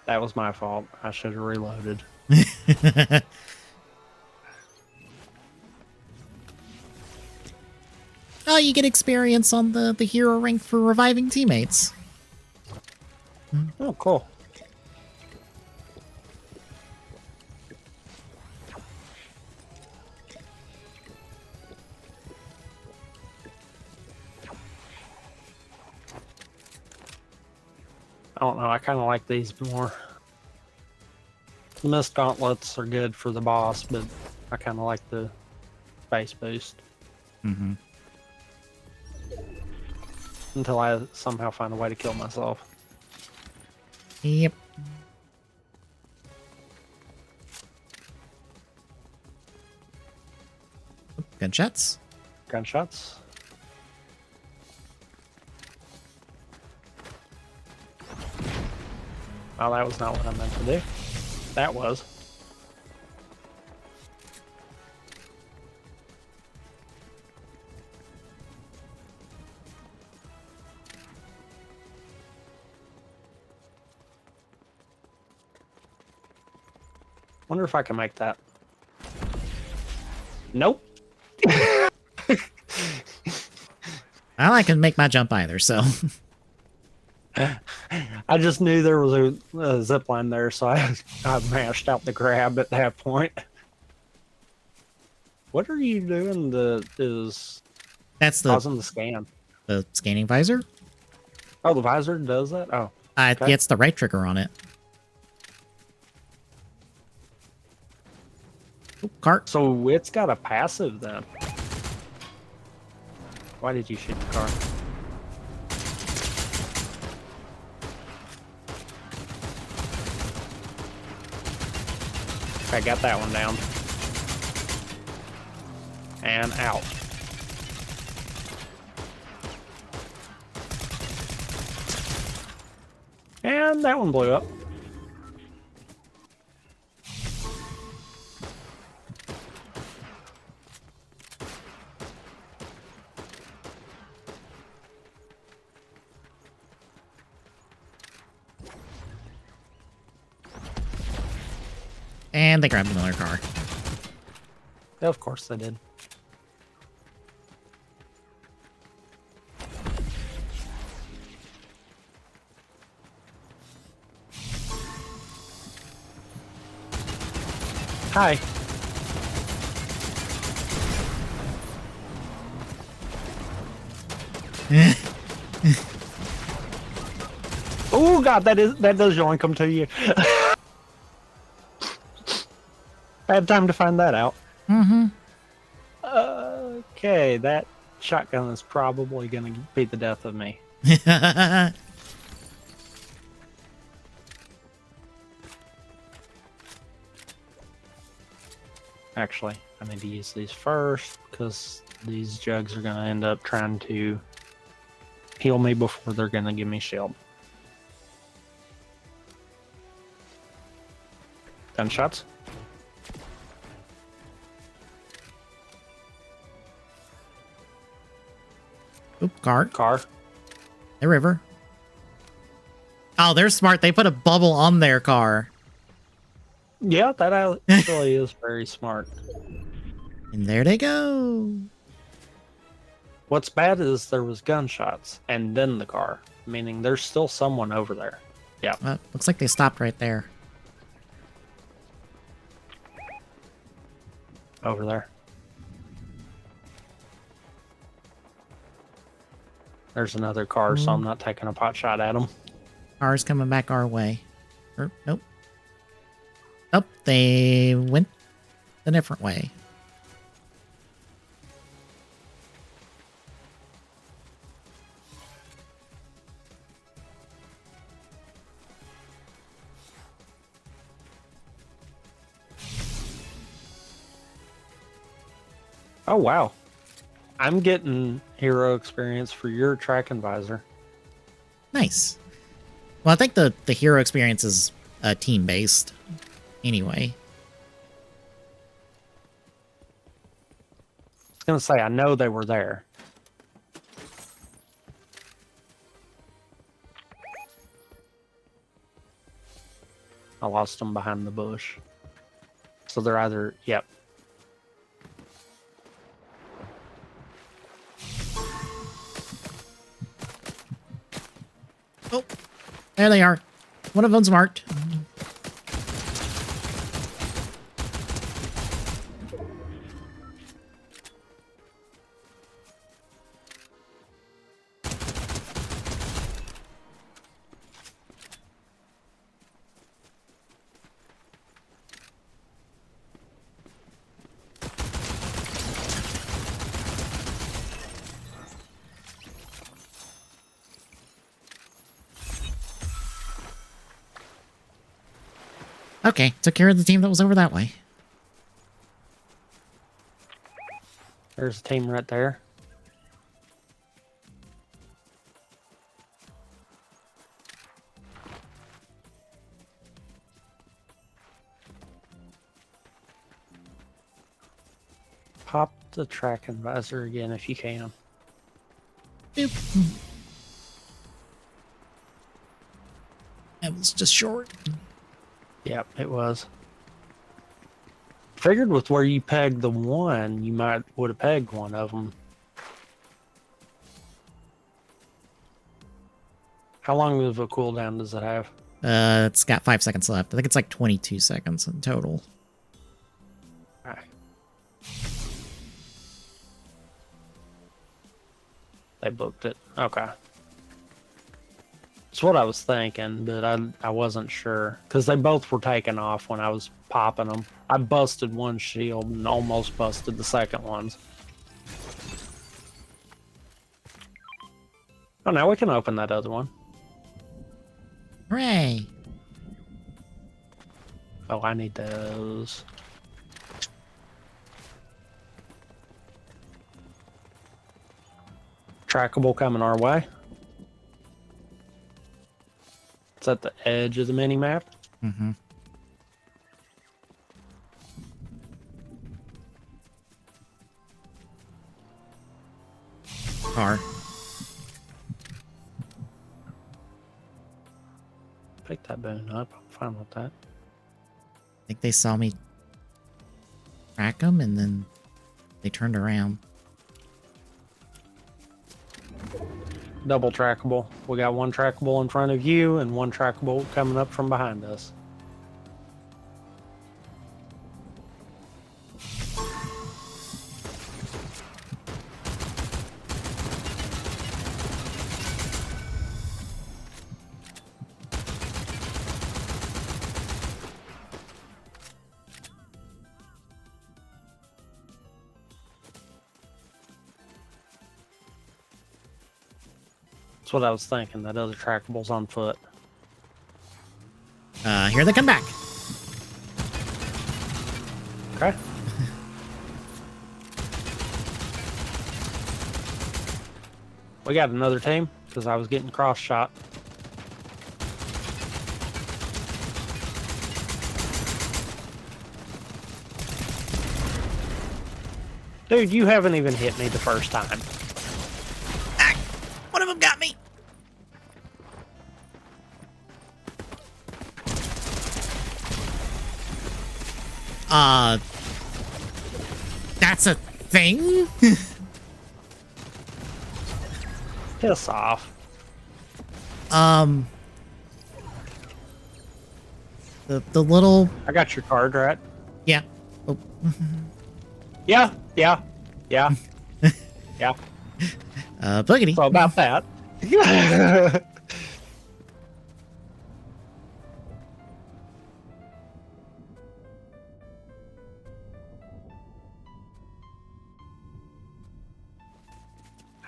That was my fault. I should have reloaded. Oh, you get experience on the hero rank for reviving teammates. Oh, cool. I don't know. I kind of like these more. The mist gauntlets are good for the boss, but I kind of like the space boost Mm-hmm. until I somehow find a way to kill myself. Yep. Gunshots. Gunshots. Oh, that was not what I meant to do. That was. Wonder if I can make that. Nope. Well, I can make my jump either, so. I just knew there was a zip line there, so I mashed out the grab at that point. What are you doing that is That's causing the scan? the scanning visor. Oh, the visor does that? Oh. Okay. It's the right trigger on it. Oop, cart. So it's got a passive then. Why did you shoot the car? Okay, got that one down. And out. And that one blew up. And they grabbed another car. Of course they did. Hi. Oh god, that does yoink 'em to you. I had time to find that out. Mm-hmm. Okay, that shotgun is probably gonna be the death of me. Actually, I need to use these first because these jugs are gonna end up trying to heal me before they're gonna give me shield. Gunshots. Oop, cart. Car. The river. Oh, they're smart. They put a bubble on their car. Yeah, that actually is very smart. And there they go. What's bad is there was gunshots and then the car, meaning there's still someone over there. Yeah. Looks like they stopped right there. Over there. There's another car, so I'm not taking a pot shot at them. Cars coming back our way. Nope. Nope, they went a different way. Oh, wow. I'm getting hero experience for your tracking visor. Nice. Well, I think the hero experience is team-based anyway. I was going to say, I know they were there. I lost them behind the bush. So they're either, yep. Oh, there they are. One of them's marked. Okay, took care of the team that was over that way. There's a team right there. Pop the tracking visor again if you can. Boop. That was just short. Yep, it was. Figured with where you pegged the one, you would have pegged one of them. How long of a cooldown does it have? It's got 5 seconds left. I think it's like 22 seconds in total. Alright. They booked it. Okay. That's what I was thinking, but I wasn't sure. Because they both were taking off when I was popping them. I busted one shield and almost busted the second ones. Oh, now we can open that other one. Hooray! Oh, I need those. Trackable coming our way. It's at the edge of the mini map. Mm-hmm. Car. Pick that boon up. I'm fine with that. I think they saw me track them and then they turned around. Double trackable. We got one trackable in front of you and one trackable coming up from behind us. That's what I was thinking. That other trackable's on foot. Here they come back. Okay. We got another team because I was getting cross shot. Dude, you haven't even hit me the first time. Ah, one of them got me. That's a thing? Piss off. The little... I got your card, right? Yeah. Oh. Yeah. Yeah. Boogity. So about that.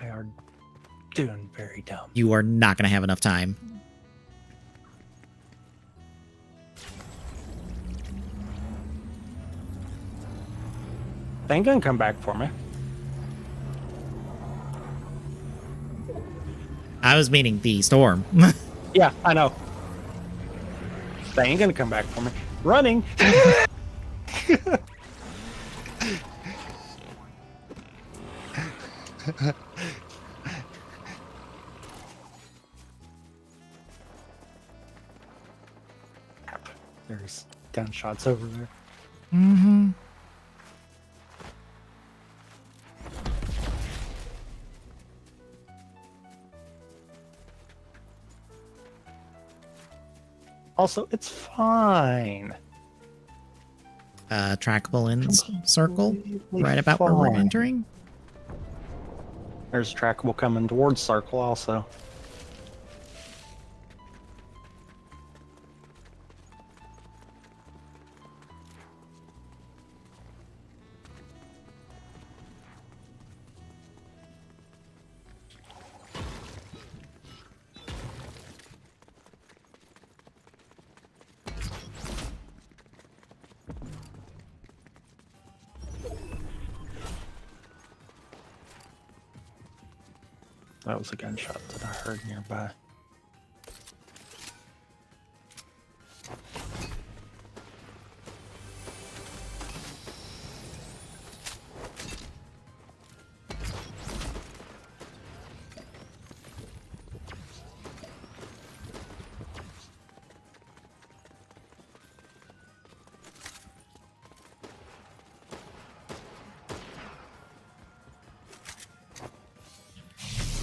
They are doing very dumb. You are not going to have enough time. They ain't gonna come back for me. I was meaning the storm. Yeah, I know. They ain't gonna come back for me. Running. There's gunshots over there. Mm-hmm. Also, it's fine. Trackable in circle, right about where we're entering. There's a trackable coming towards circle also. That was a gunshot that I heard nearby.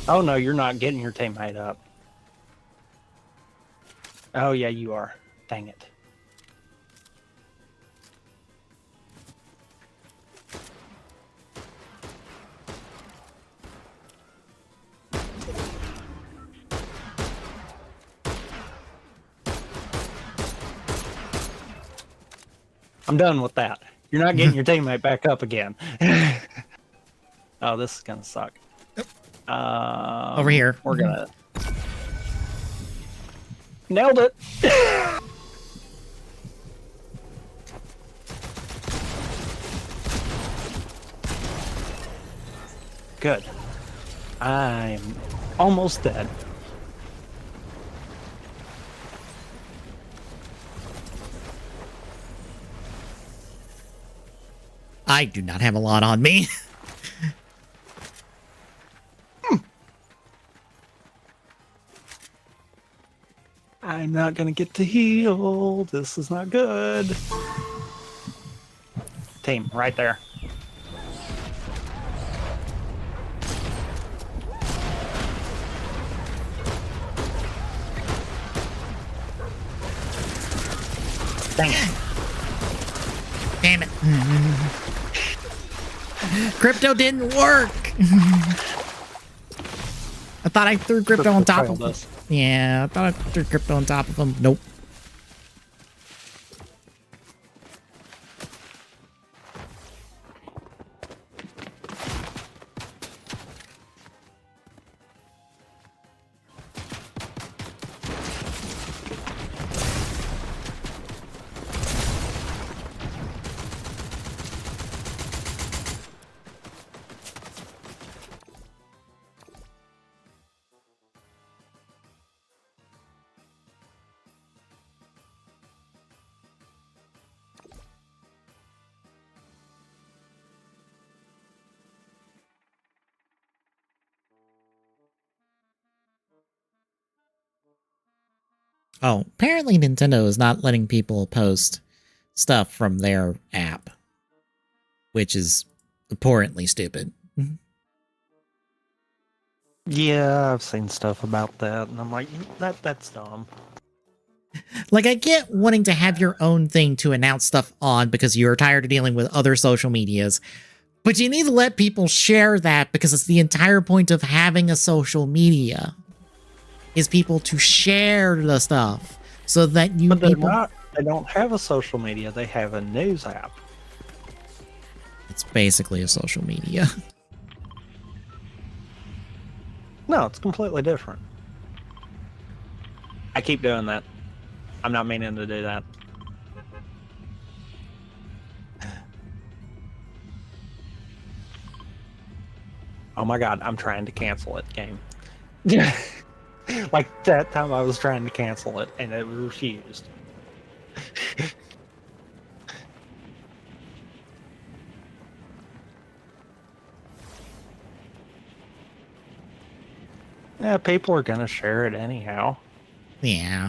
Oh no, you're not getting your teammate up. Oh yeah, you are. Dang it. I'm done with that. You're not getting your teammate back up again. Oh, this is gonna suck. Over here. We're gonna... Nailed it! Good. I'm almost dead. I do not have a lot on me. I'm not gonna get to heal. This is not good. Team, right there. Dang it. Damn it. Crypto didn't work. I thought I threw crypto on top of him. Yeah, I thought I threw crypto on top of him. Nope. Oh, apparently Nintendo is not letting people post stuff from their app, which is abhorrently stupid. Yeah, I've seen stuff about that, and I'm like, that's dumb. Like, I get wanting to have your own thing to announce stuff on because you're tired of dealing with other social medias, but you need to let people share that because it's the entire point of having a social media. Is people to share the stuff so that you But they're people... not. They don't have a social media. They have a news app. It's basically a social media. No, it's completely different. I keep doing that. I'm not meaning to do that. Oh my god, I'm trying to cancel it, game. Like that time I was trying to cancel it and it refused. Yeah, people are gonna share it anyhow. Yeah.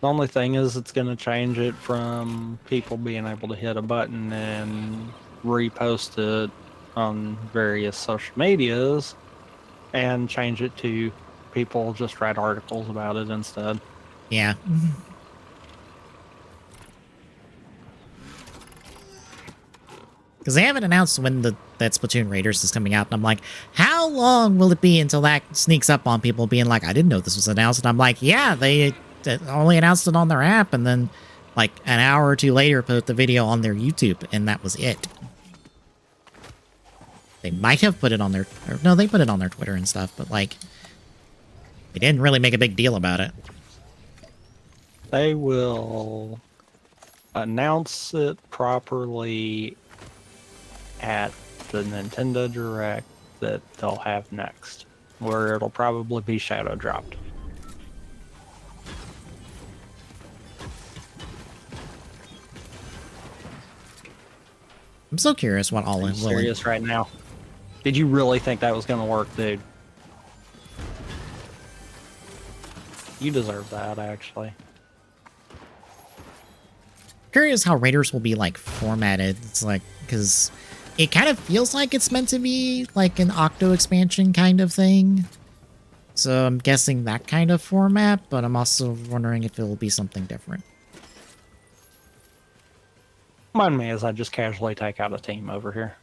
The only thing is it's gonna change it from people being able to hit a button and repost it on various social medias and change it to people just write articles about it instead. Yeah. Because they haven't announced when that Splatoon Raiders is coming out, and I'm like, how long will it be until that sneaks up on people being like, I didn't know this was announced, and I'm like, yeah, they only announced it on their app, and then like an hour or two later put the video on their YouTube, and that was it. They might have put it on their... no, they put it on their Twitter and stuff, but like, they didn't really make a big deal about it. They will announce it properly at the Nintendo Direct that they'll have next, where it'll probably be shadow dropped. I'm so curious what all in Serious right now? Did you really think that was going to work, dude? You deserve that, actually. Curious how Raiders will be like formatted. It's like, because it kind of feels like it's meant to be like an Octo expansion kind of thing. So I'm guessing that kind of format, but I'm also wondering if it will be something different. Mind me as I just casually take out a team over here.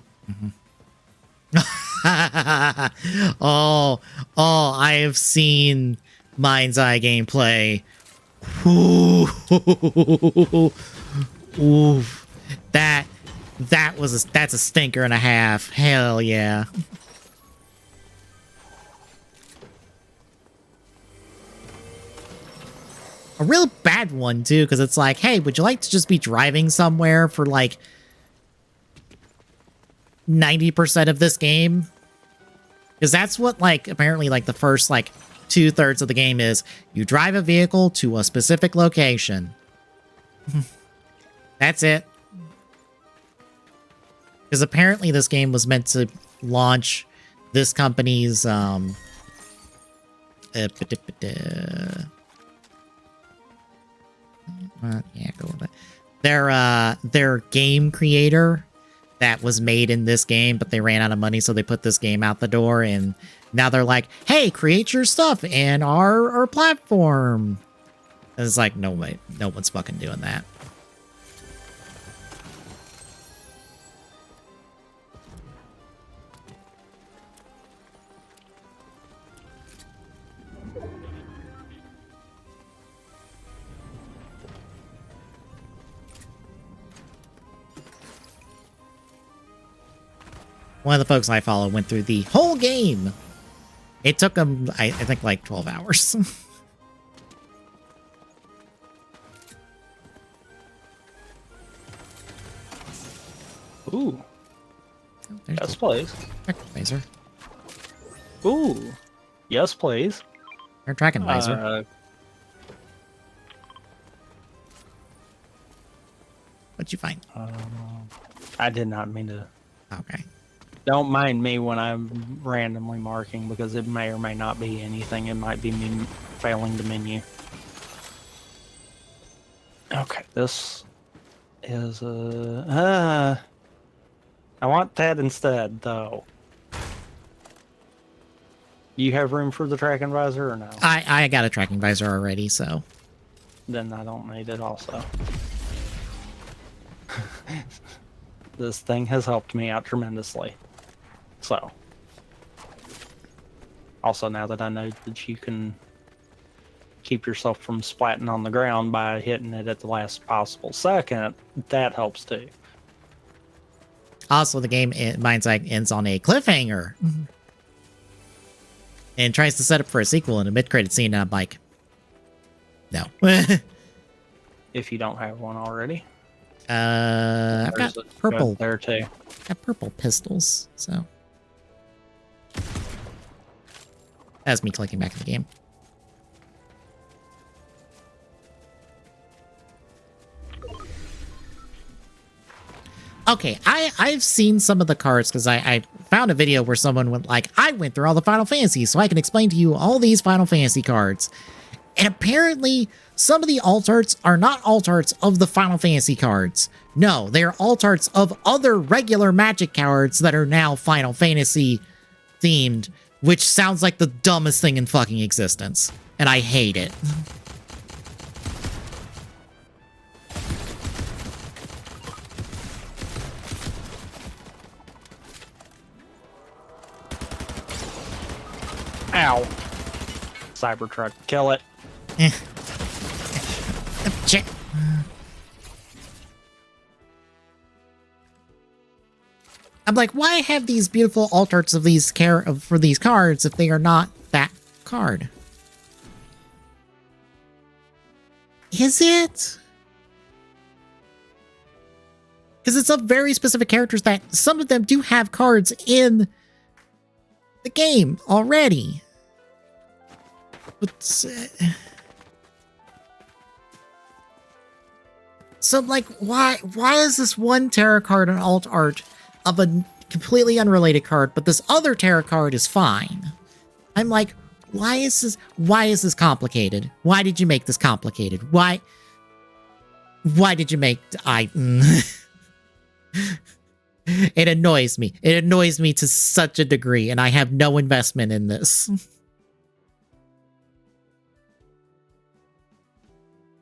Oh, I have seen Mind's Eye gameplay. Ooh, oof. That's a stinker and a half. Hell yeah. A real bad one too, because it's like, hey, would you like to just be driving somewhere for like 90% of this game? Because that's what, like, apparently, like, the first, like, 2/3 of the game is. You drive a vehicle to a specific location. That's it. Because apparently this game was meant to launch this company's, yeah, go with it. Their game creator that was made in this game, but they ran out of money, so they put this game out the door, and now they're like, hey, create your stuff in our platform. And it's like, no way, no one's fucking doing that. One of the folks I follow went through the whole game. It took them, I think, like 12 hours. Ooh. Oh, Yes, please. Visor. Ooh. Yes, please. Or Dragon Visor. What'd you find? I did not mean to. Okay. Don't mind me when I'm randomly marking, because it may or may not be anything. It might be me failing the menu. Okay, this is I want that instead, though. You have room for the tracking visor or no? I got a tracking visor already, so. Then I don't need it also. This thing has helped me out tremendously. So. Also, now that I know that you can keep yourself from splatting on the ground by hitting it at the last possible second, that helps too. Also, the game, Mind's Eye, ends on a cliffhanger. And tries to set up for a sequel in a mid-credit scene, and I'm like, no. If you don't have one already. I've got purple. There too. Got purple pistols, so. That's me clicking back in the game. Okay, I've seen some of the cards because I found a video where someone went like, I went through all the Final Fantasies, so I can explain to you all these Final Fantasy cards. And apparently, some of the alt arts are not alt arts of the Final Fantasy cards. No, they are alt arts of other regular Magic cards that are now Final Fantasy themed, which sounds like the dumbest thing in fucking existence. And I hate it. Ow. Cybertruck, kill it. Shit. I'm like, why have these beautiful alt arts of these for these cards if they are not that card? Is it? Because it's of very specific characters that some of them do have cards in the game already. But, so, like, why is this one tarot card an alt art of a completely unrelated card, but this other tarot card is fine? I'm like, why is this complicated? Why did you make this complicated? Why did you make It annoys me. It annoys me to such a degree, and I have no investment in this.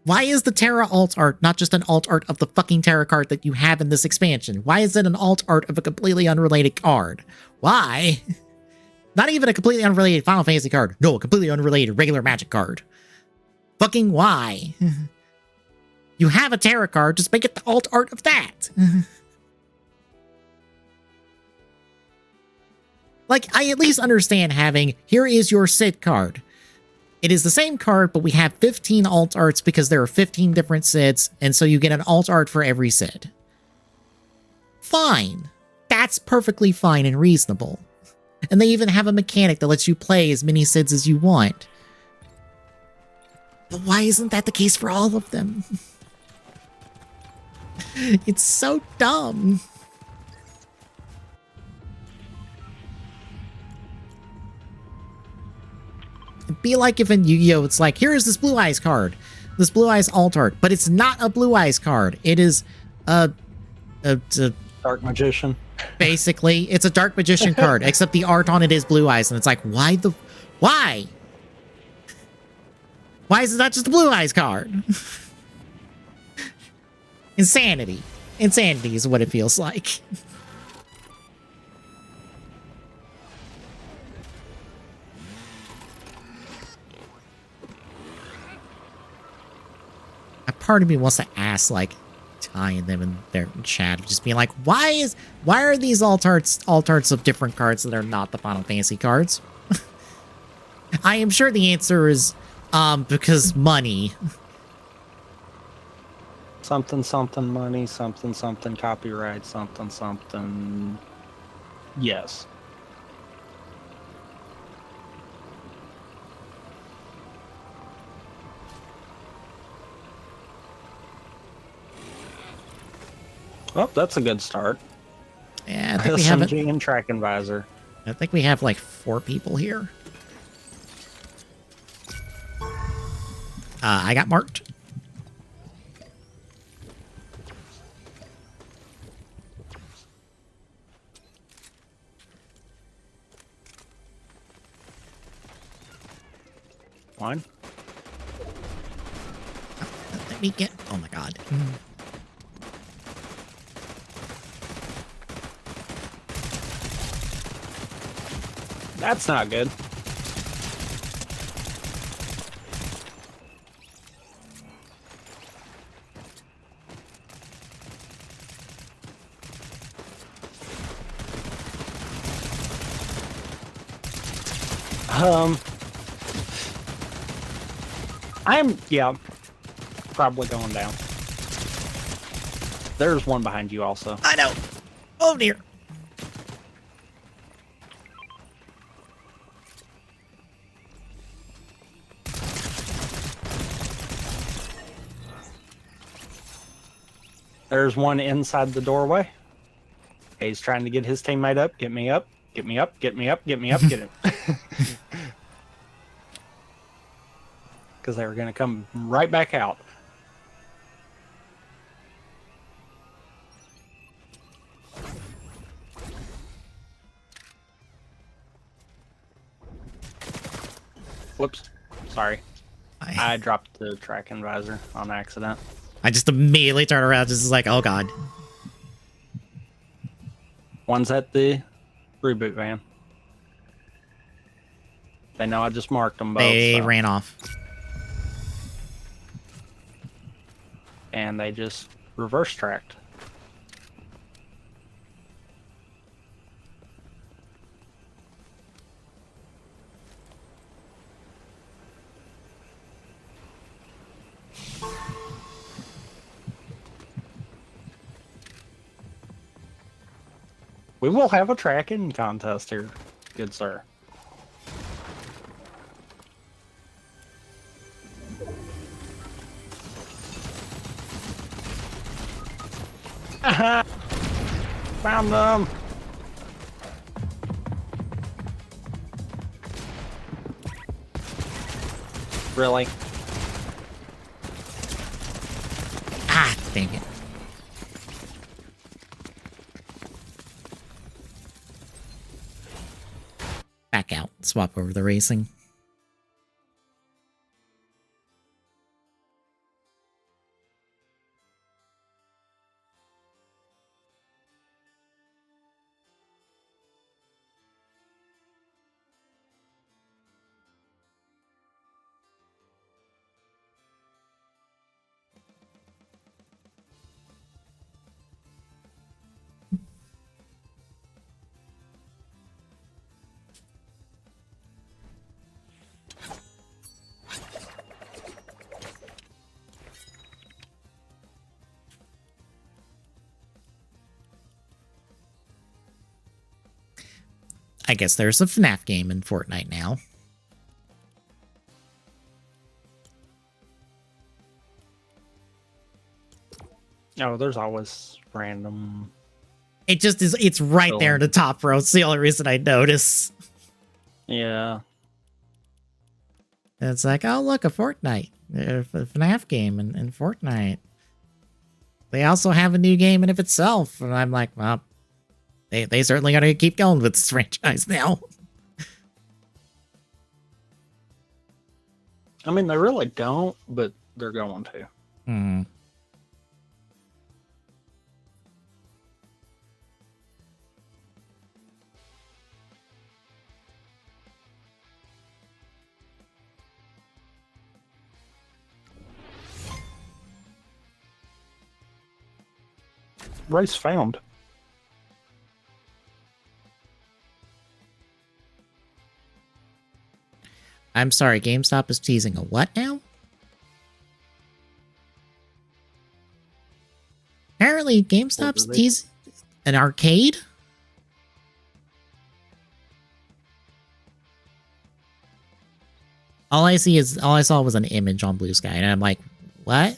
Why is the Terra alt art not just an alt art of the fucking Terra card that you have in this expansion? Why is it an alt art of a completely unrelated card? Why? Not even a completely unrelated Final Fantasy card. No, a completely unrelated regular Magic card. Fucking why? You have a Terra card, just make it the alt art of that. Like, I at least understand having, here is your Sid card. It is the same card, but we have 15 alt arts because there are 15 different Sids, and so you get an alt art for every Sid. Fine. That's perfectly fine and reasonable. And they even have a mechanic that lets you play as many Sids as you want. But why isn't that the case for all of them? It's so dumb. It'd be like if in Yu-Gi-Oh! It's like, here is this Blue Eyes card. This Blue Eyes alt art. But it's not a Blue Eyes card. It is a Dark Magician. Basically, it's a Dark Magician card, except the art on it is Blue Eyes. And it's like, why? Why is it not just a Blue Eyes card? Insanity. Insanity is what it feels like. A part of me wants to ask, like, Ty and them in their chat, just being like, why are these alt arts of different cards that are not the Final Fantasy cards? I am sure the answer is because money. Something, something money, something, something copyright, something, something. Yes. Well, that's a good start. Yeah, I think we have SMG and tracking visor. I think we have like 4 people here. I got marked. One. Let me get. Oh my god. That's not good. Yeah, probably going down. There's one behind you also. I know. Oh dear. There's one inside the doorway. He's trying to get his teammate up. Get me up. Get me up. Get me up. Get me up. Get him. Because they were going to come right back out. Whoops. Sorry. I dropped the tracking visor on accident. I just immediately turn around, just like, oh god. One's at the reboot van. They know I just marked them both. They ran off. And they just reverse tracked. We will have a tracking contest here, good sir. Found them! Really? Ah, dang it. Back out. Swap over the racing. I guess there's a FNAF game in Fortnite now. Oh, there's always random. It just is, it's right there in the top row. It's the only reason I notice. Yeah. It's like, oh, look, a Fortnite. A FNAF game in Fortnite. They also have a new game in of itself. And I'm like, well, they certainly got to keep going with this franchise now. I mean, they really don't, but they're going to. Hmm. Race found. I'm sorry, GameStop is teasing a what now? Apparently, GameStop's teasing an arcade? All I saw was an image on Blue Sky, and I'm like, what?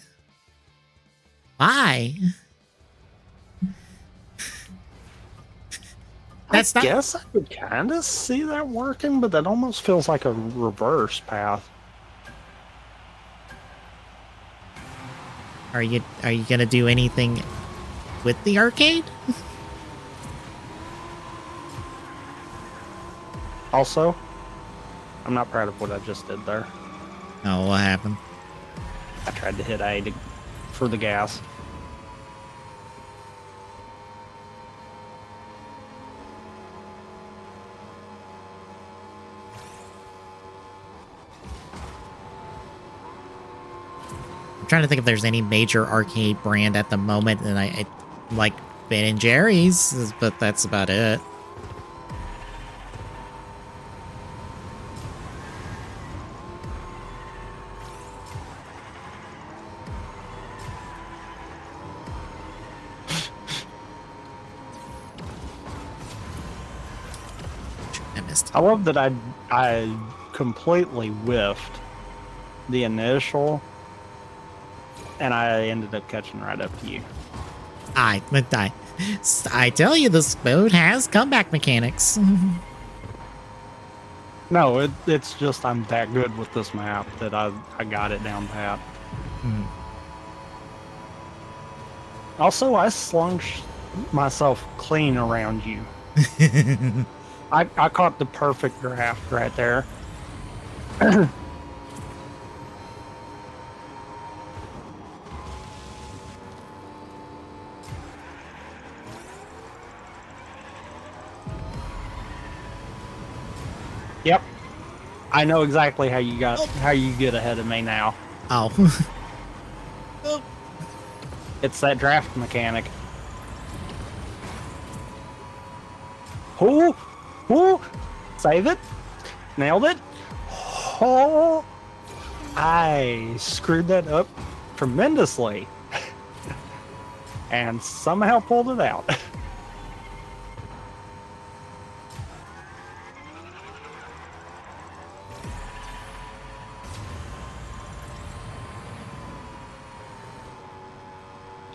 Why? I guess I could kind of see that working, but that almost feels like a reverse path. Are you gonna do anything with the arcade? Also, I'm not proud of what I just did there. Oh, what happened? I tried to hit A for the gas. I'm trying to think if there's any major arcade brand at the moment, and I like Ben and Jerry's, but that's about it. I missed. I love that I completely whiffed the initial, and I ended up catching right up to you. I tell you, this mode has comeback mechanics. No, it's just I'm that good with this map that I got it down pat. Hmm. Also, I slung myself clean around you. I caught the perfect draft right there. Yep. I know exactly how you get ahead of me now. Oh. Oh. It's that draft mechanic. Ooh, ooh, save it. Nailed it. Oh, I screwed that up tremendously. And somehow pulled it out.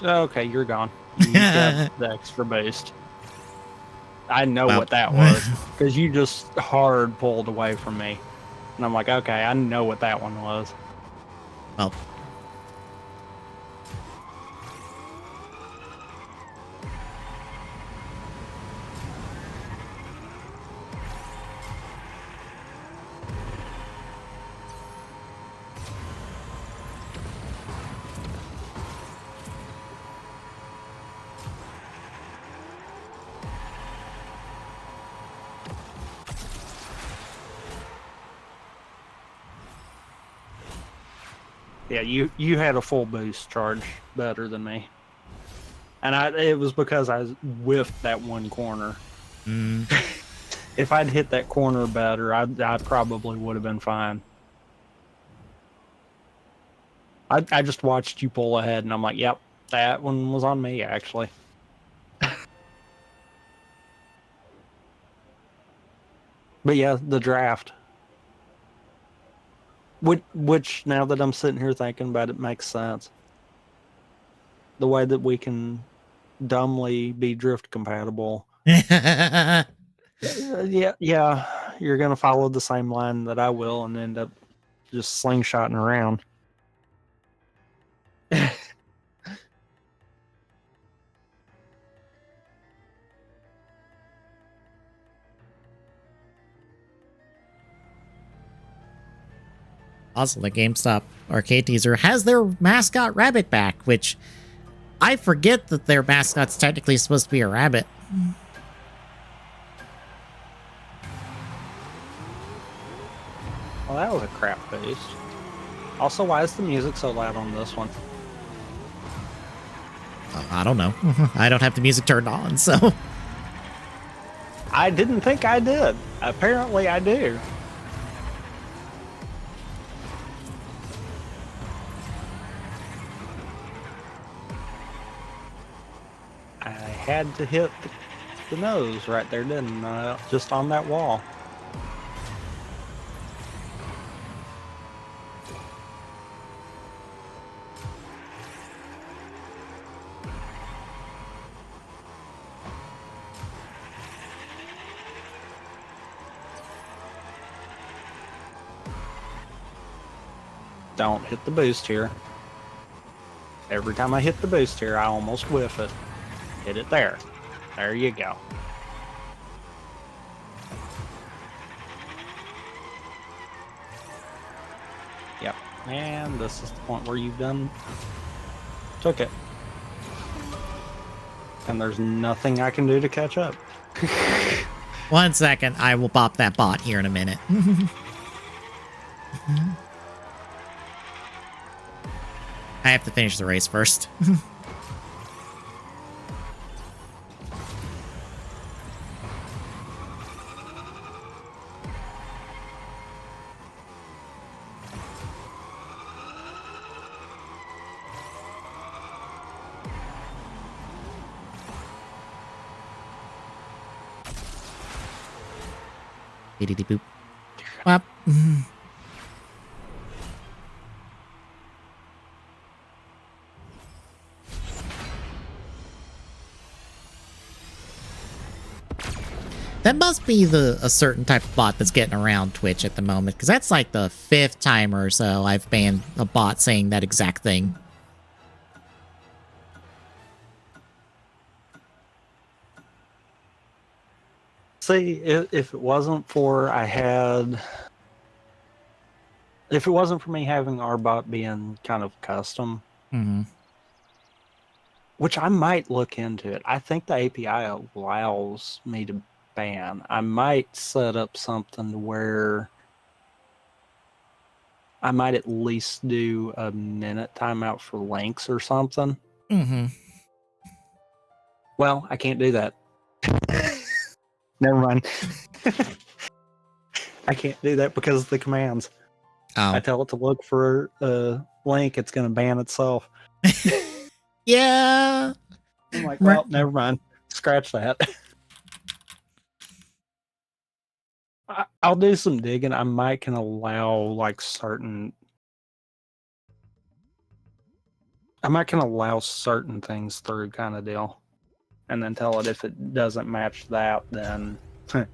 Okay, you're gone. You got the extra boost. I know Well, what that was because you just hard pulled away from me, and I'm like, okay, I know what that one was. well, Yeah, you had a full boost charge better than me, and it was because I whiffed that one corner. mm, If I'd hit that corner better, I probably would have been fine. I just watched you pull ahead, and I'm like, yep, that one was on me actually. But yeah, the draft. Which now that I'm sitting here thinking about it, makes sense. The way that we can dumbly be drift compatible. Yeah, you're gonna follow the same line that I will and end up just slingshotting around. Also, the GameStop arcade teaser has their mascot rabbit back, which I forget that their mascot's technically supposed to be a rabbit. Well, that was a crap boost. Also, why is the music so loud on this one? I don't know. I don't have the music turned on, so. I didn't think I did. Apparently, I do. I had to hit the nose right there, didn't I? Just on that wall. Don't hit the boost here. Every time I hit the boost here, I almost whiff it. Hit it there. There you go. Yep. And this is the point where you've took it. And there's nothing I can do to catch up. 1 second, I will pop that bot here in a minute. I have to finish the race first. Beep boop. Wap. That must be a certain type of bot that's getting around Twitch at the moment, because that's like the 5th time or so I've banned a bot saying that exact thing. See, if it wasn't for if it wasn't for me having Arbot being kind of custom, which I might look into it. I think the API allows me to ban. I might set up something where I might at least do a minute timeout for links or something. Well, I can't do that. Never mind. I can't do that because of the commands. Oh. I tell it to look for a link, it's going to ban itself. Yeah. I'm like, well, never mind. Scratch that. I'll do some digging. I might can allow like certain. I might can allow certain things through kind of deal. And then tell it if it doesn't match that, then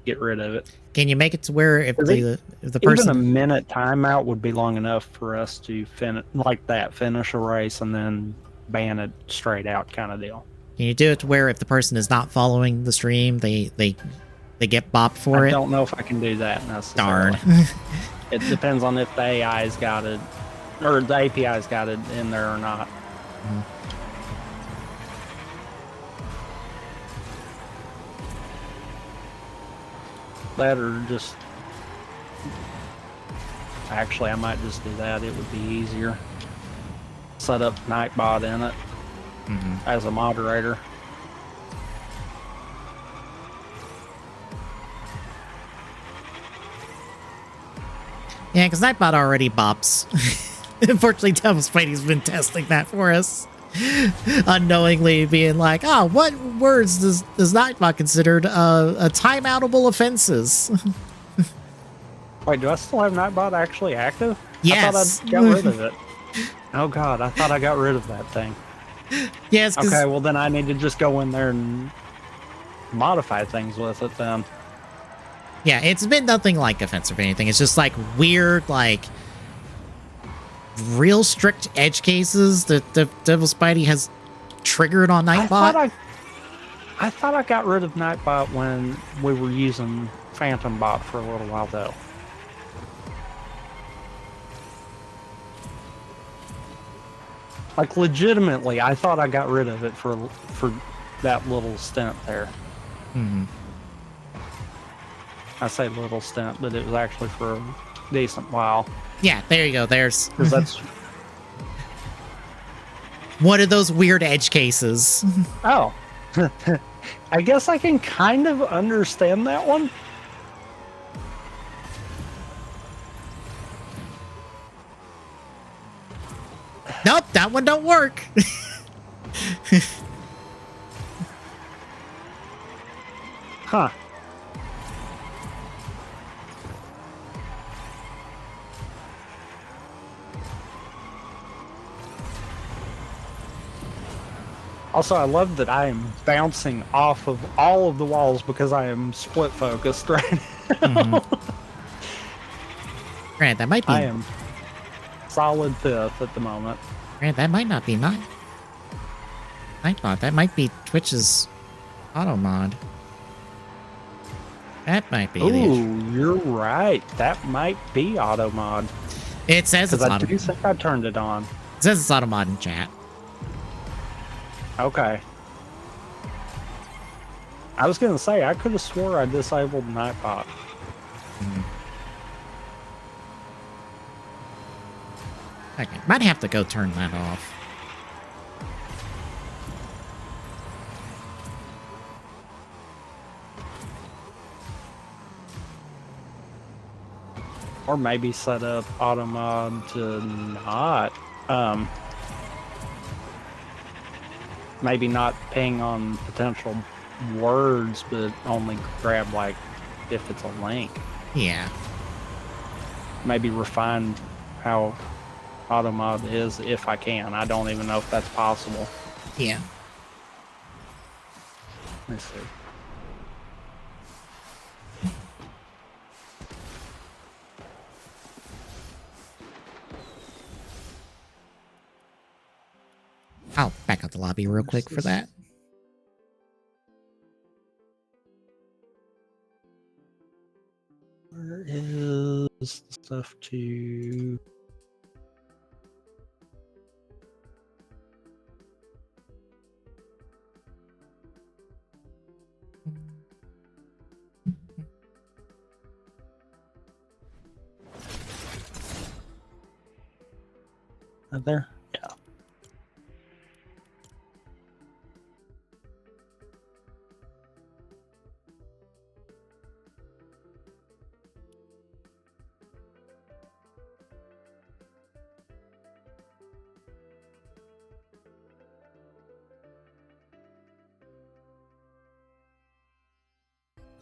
get rid of it. Can you make it to where if the Even person a minute timeout would be long enough for us to finish a race and then ban it straight out kind of deal. can you do it to where if the person is not following the stream, they get bopped for it? I don't know if I can do that necessarily. Darn. It depends on if the AI's got it or the API's got it in there or not. Mhm. That or just actually I might just do that. It would be easier. Set up Nightbot in it as a moderator. Yeah, because Nightbot already bops. Unfortunately, Devil's Spidey's been testing that for us. Unknowingly being like, oh, what words does Nightbot considered timeoutable offenses? Wait, do I still have Nightbot actually active? Yes. I thought I got rid of it. Oh god, I thought I got rid of that thing. Yes. Okay, well then I need to just go in there and modify things with it then. Yeah, it's been nothing like offensive or anything. It's just like weird, like real strict edge cases that the Devil Spidey has triggered on Nightbot. I thought I got rid of Nightbot when we were using Phantom Bot for a little while though. Like legitimately, I thought I got rid of it for that little stint there. Mm-hmm. I say little stint, but it was actually for a decent while. Yeah, there you go. There's Because that's one of those weird edge cases. oh, I guess I can kind of understand that one. Nope, that one don't work. Huh. Also, I love that I am bouncing off of all of the walls because I am split focused right now. Grant, that might be. I am solid fifth at the moment. Grant, that might not be Nightbot. That might be Twitch's auto mod. That might be. Ooh, you're right. That might be auto mod. It says it's I auto. do think I turned it on. It says it's auto mod in chat. Okay. I was gonna say I could have swore I disabled Nightbot. Okay, might have to go turn that off. Or maybe set up auto mod to not maybe not ping on potential words, but only grab like if it's a link. Yeah. Maybe refine how auto mod is if I can. I don't even know if that's possible. Yeah. Let's see. I'll back out the lobby real quick for that. Where is the stuff to... Right there? Yeah.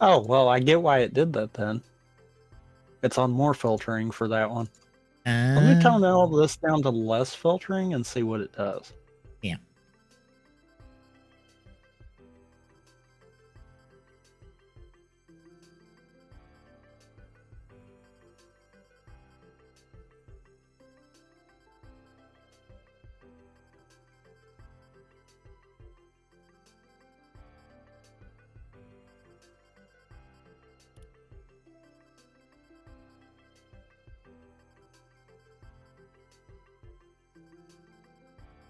Oh, well, I get why it did that then. It's on more filtering for that one. Let me tone all this down to less filtering and see what it does.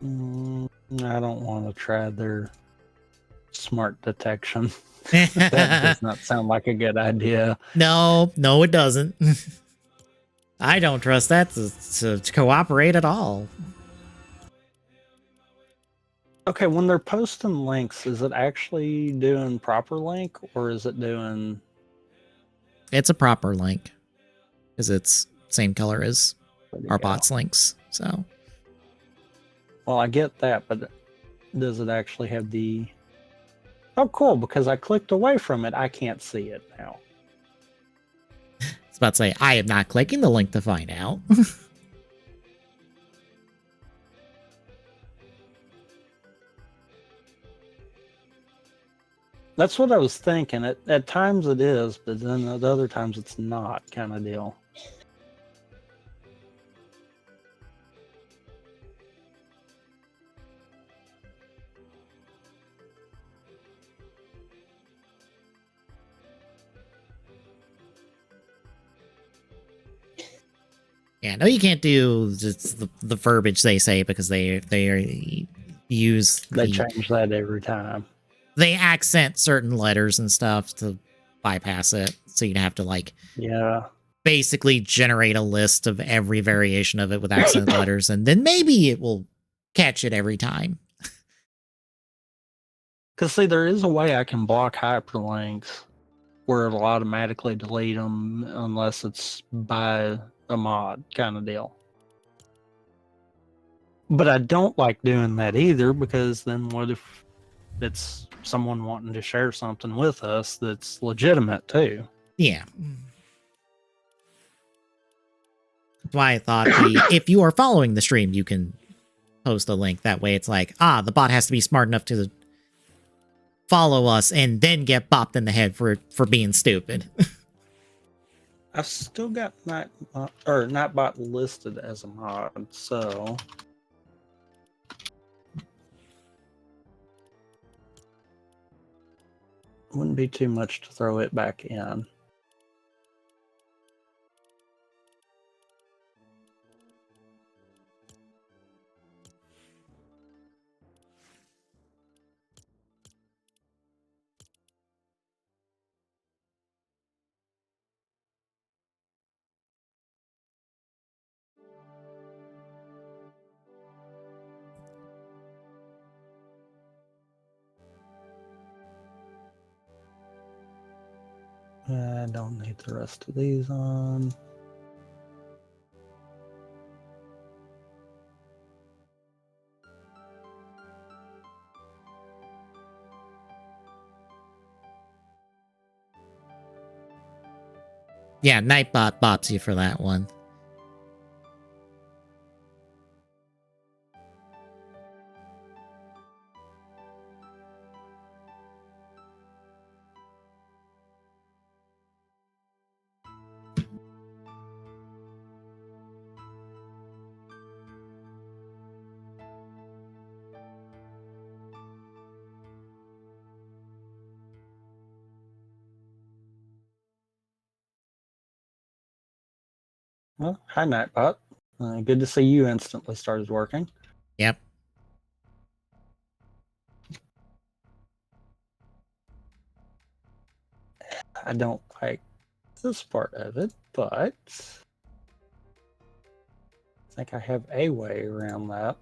I don't want to try their smart detection. That does not sound like a good idea. No, it doesn't. I don't trust that to cooperate at all. Okay, when they're posting links, is it actually doing proper link or is it doing... It's a proper link because it's same color as our bot's links. So, well, I get that, but does it actually have the... Oh, cool, because I clicked away from it. I can't see it now. I was about to say, I am not clicking the link to find out. That's what I was thinking. At times it is, but then at other times it's not, kind of deal. Yeah, no, you can't do just the verbiage they say because they use They change that every time. They accent certain letters and stuff to bypass it, so you'd have to like basically generate a list of every variation of it with accent letters, and then maybe it will catch it every time. Because see, there is a way I can block hyperlinks where it'll automatically delete them unless it's by a mod kind of deal. But I don't like doing that either, because then what if it's someone wanting to share something with us that's legitimate too? Yeah. That's why I thought if you are following the stream, you can post a link. That way it's like, the bot has to be smart enough to follow us and then get bopped in the head for being stupid. I've still got Nightbot listed as a mod, so wouldn't be too much to throw it back in. I don't need the rest of these on. Yeah, Nightbot bops you for that one. Well, hi Nightbot. Good to see you instantly started working. Yep. I don't like this part of it, but I think I have a way around that.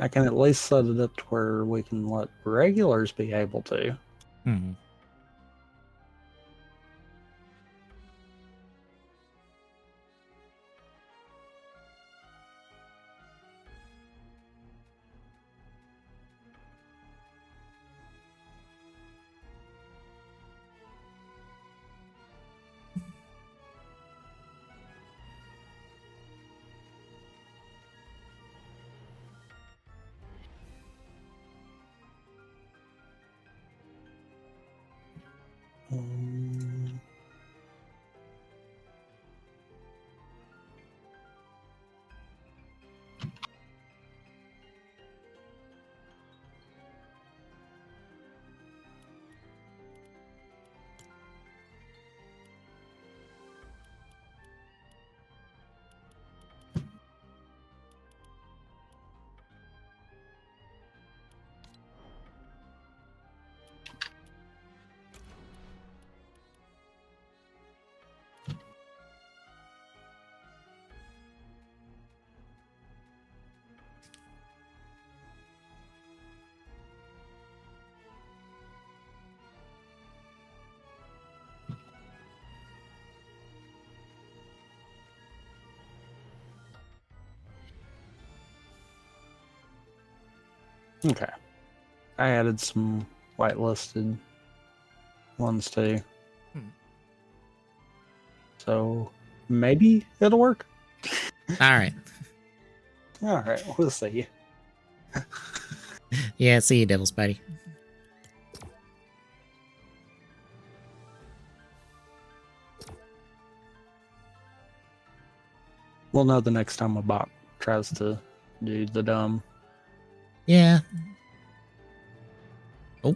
I can at least set it up to where we can let regulars be able to. Hmm. Um, okay. I added some whitelisted ones too. So maybe it'll work. All right. All right, we'll see. Yeah, see you, Devil's Buddy. We'll know the next time a bot tries to do the dumb. Yeah. Oh.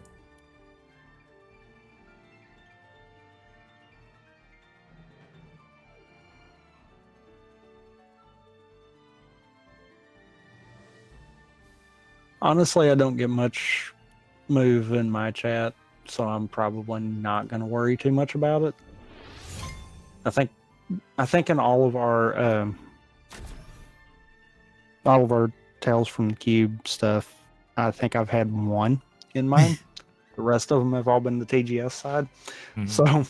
Honestly, I don't get much move in my chat, so I'm probably not going to worry too much about it. I think in all of our Tales from the Cube stuff, I think I've had one in mine. The rest of them have all been the TGS side. Mhm. So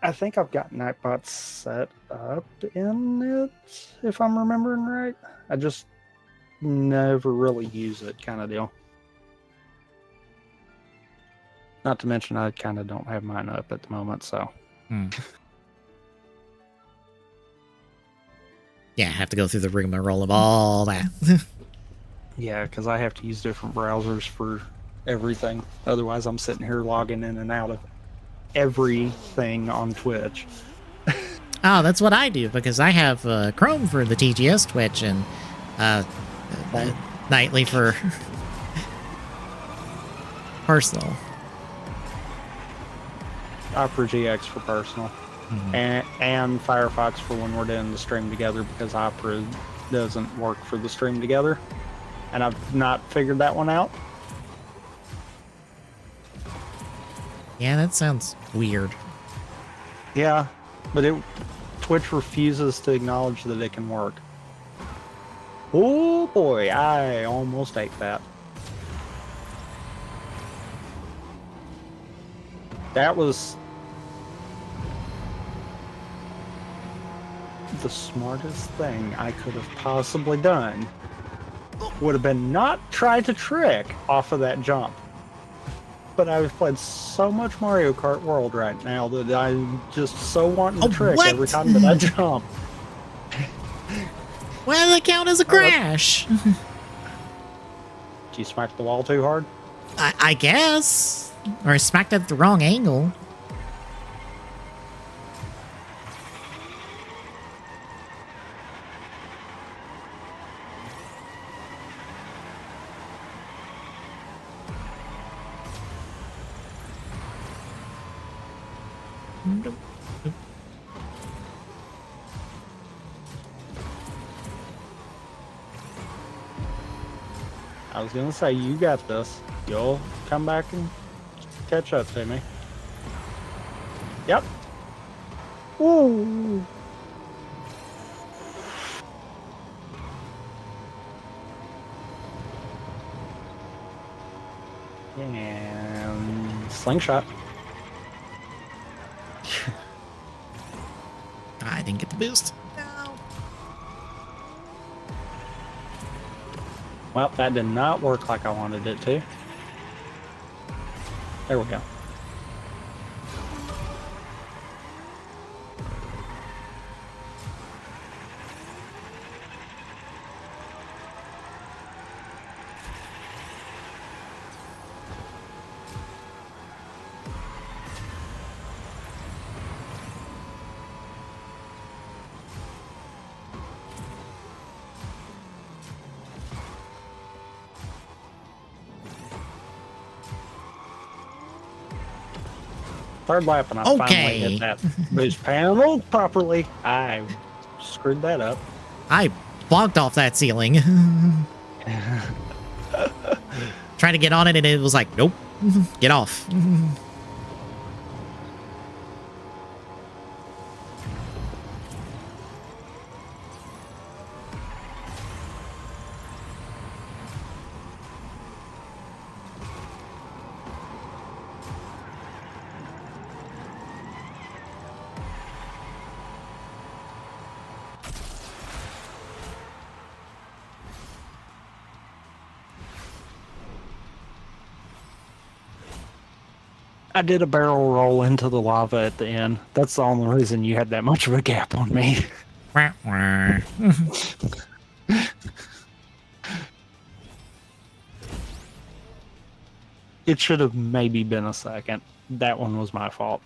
I think I've got Nightbot set up in it, if I'm remembering right. I just never really use it, kind of deal. Not to mention, I kind of don't have mine up at the moment, so. Yeah, I have to go through the rigmarole of all that. Yeah, because I have to use different browsers for everything. Otherwise, I'm sitting here logging in and out of everything on Twitch. Oh, that's what I do, because I have Chrome for the TGS Twitch and Nightly for personal. Opera GX for personal. And Firefox for when we're doing the stream together, because Opera doesn't work for the stream together. And I've not figured that one out. Yeah, that sounds weird. Yeah, but Twitch refuses to acknowledge that it can work. Oh boy, I almost ate that. That was the smartest thing I could have possibly done. Would have been not try to trick off of that jump. But I've played so much Mario Kart World right now that I'm just so wanting to trick what? every time that I jump. Why does that count as a crash? Did you smack the wall too hard? I guess. Or I smacked at the wrong angle. I was gonna say, you got this. You'll come back and catch up to me. Yep. Ooh. And slingshot. I didn't get the boost. No. Well, that did not work like I wanted it to. There we go. third lap, and I finally hit that boost panel properly. I screwed that up. I bonked off that ceiling. Trying to get on it, and it was like, nope, get off. I did a barrel roll into the lava at the end. That's the only reason you had that much of a gap on me. It should have maybe been a second. That one was my fault.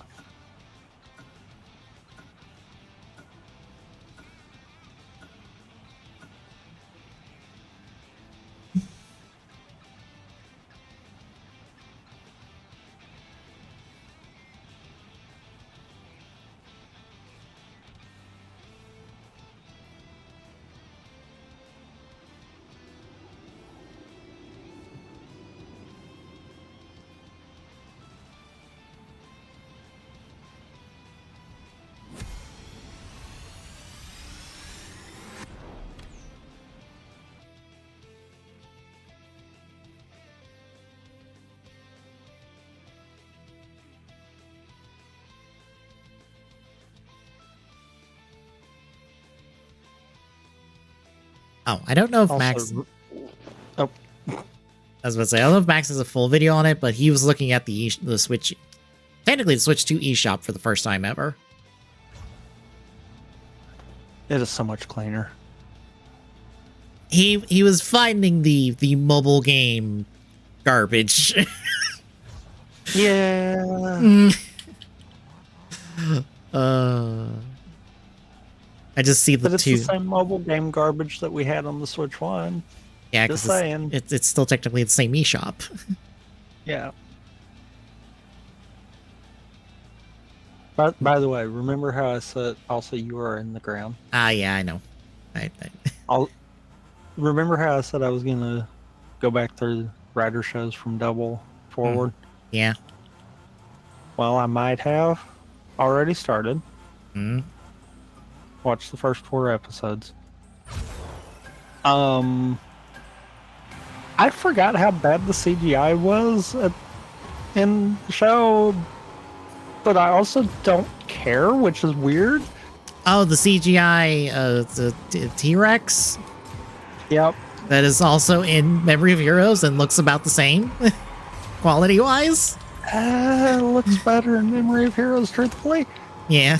Oh, I don't know if Also, Max... Oh, I was about to say, I don't know if Max has a full video on it, but he was looking at the Switch... Technically, the Switch 2 eShop for the first time ever. it is so much cleaner. He was finding the mobile game garbage. Yeah. I just see the But it's two. the same mobile game garbage that we had on the Switch 1. Yeah, Just because saying. it's still technically the same eShop. Yeah. By the way, remember how I said also you are in the ground? Yeah, I know. I'll remember how I said I was gonna go back through rider shows from double forward. Yeah. Well, I might have already started. Watch the first 4 episodes. I forgot how bad the CGI was in the show, but I also don't care, which is weird. Oh, the CGI, the T-Rex? Yep. That is also in Memory of Heroes and looks about the same, quality-wise. Looks better in Memory of Heroes, truthfully. Yeah.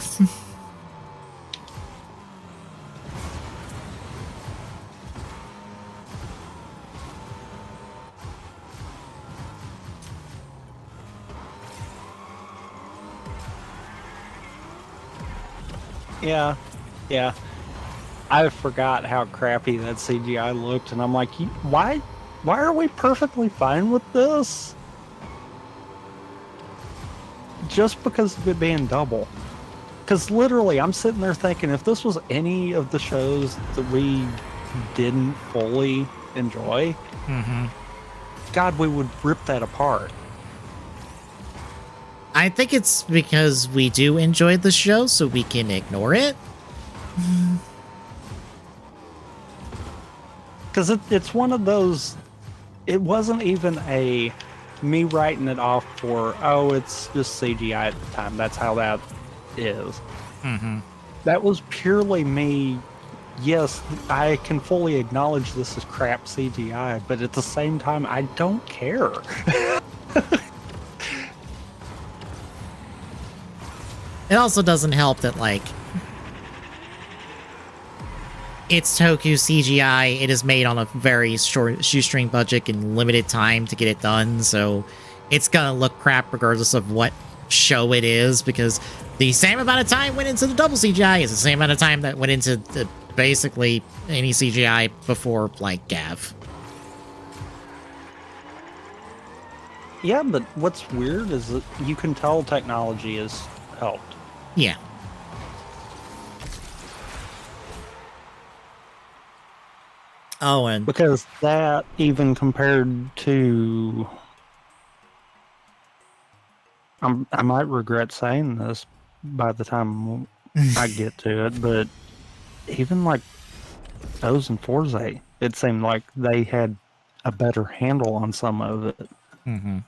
Yeah. I forgot how crappy that CGI looked, and I'm like, why are we perfectly fine with this? Just because of it being double. Because literally, I'm sitting there thinking, if this was any of the shows that we didn't fully enjoy, God, we would rip that apart. I think it's because we do enjoy the show, so we can ignore it. Because it's one of those, it wasn't even me writing it off for, oh, it's just CGI at the time. That's how that is. That was purely me. Yes, I can fully acknowledge this is crap CGI, but at the same time, I don't care. It also doesn't help that, like, it's Toku CGI. It is made on a very short shoestring budget and limited time to get it done, so it's gonna look crap regardless of what show it is, because the same amount of time went into the double CGI is the same amount of time that went into basically any CGI before, like, Gav. Yeah, but what's weird is that you can tell technology has helped. Yeah. Oh, and Because that, even compared to, I might regret saying this by the time I get to it, but even like those in Forza, it seemed like they had a better handle on some of it. mm-hmm.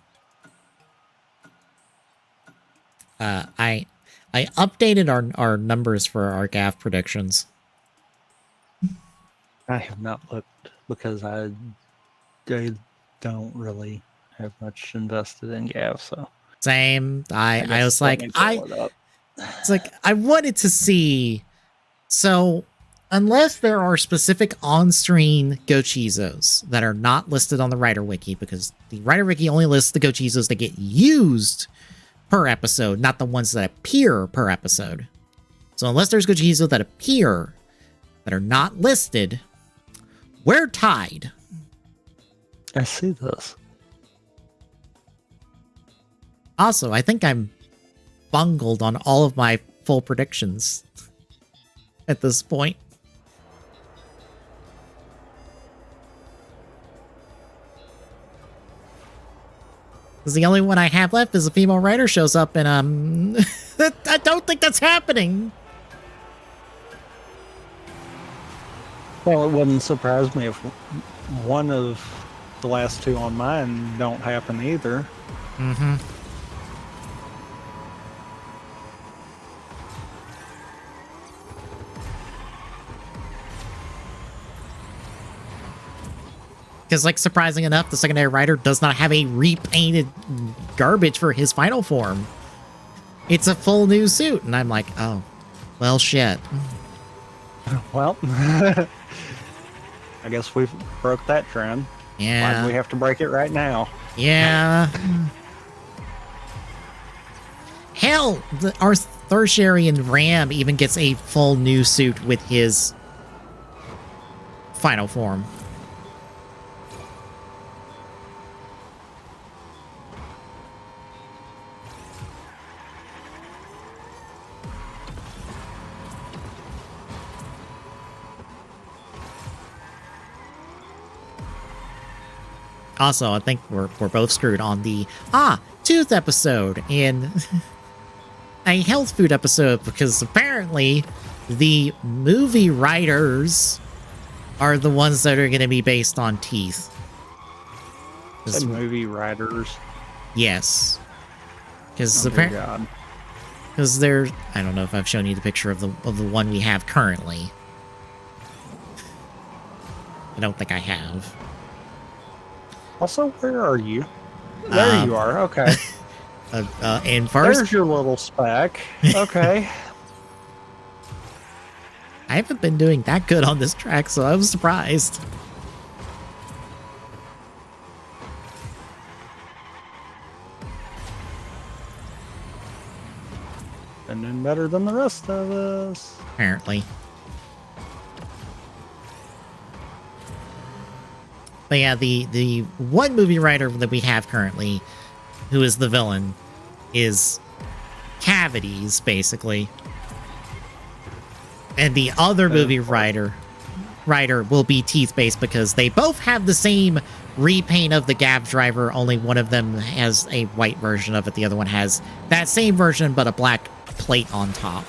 I updated our numbers for our GAF predictions. I have not looked because I don't really have much invested in Gav, so Same. I I guess was let like, me pull it up. it's like I wanted to see. So unless there are specific on-screen Gochizos that are not listed on the writer wiki, because the writer wiki only lists the Gochizos that get used per episode, not the ones that appear per episode. So unless there's Gochizo that appear that are not listed, we're tied. I see this. Also, I think I'm bungled on all of my full predictions at this point. Because the only one I have left is a female writer shows up, and I don't think that's happening. Well, it wouldn't surprise me if one of the last two on mine don't happen either. Mm-hmm. Because, like, surprising enough, the secondary writer does not have a repainted garbage for his final form. It's a full new suit, and I'm like, oh, well, shit. Well, I guess we've broke that trend. Yeah. Why do we have to break it right now? Yeah. Hell, our tertiary and Ram even gets a full new suit with his final form. Also, I think we're both screwed on the tooth episode and a health food episode, because apparently the movie writers are the ones that are going to be based on teeth. The movie writers. Yes, because Oh, dear God. because there's, I don't know if I've shown you the picture of the one we have currently. I don't think I have. Also, where are you? There you are. Okay. And first, there's your little speck. Okay. I haven't been doing that good on this track, so I was surprised. And then better than the rest of us. Apparently. But yeah, the one movie writer that we have currently, who is the villain, is Cavities, basically. And the other movie writer will be teeth-based, because they both have the same repaint of the Gav driver, only one of them has a white version of it, the other one has that same version but a black plate on top.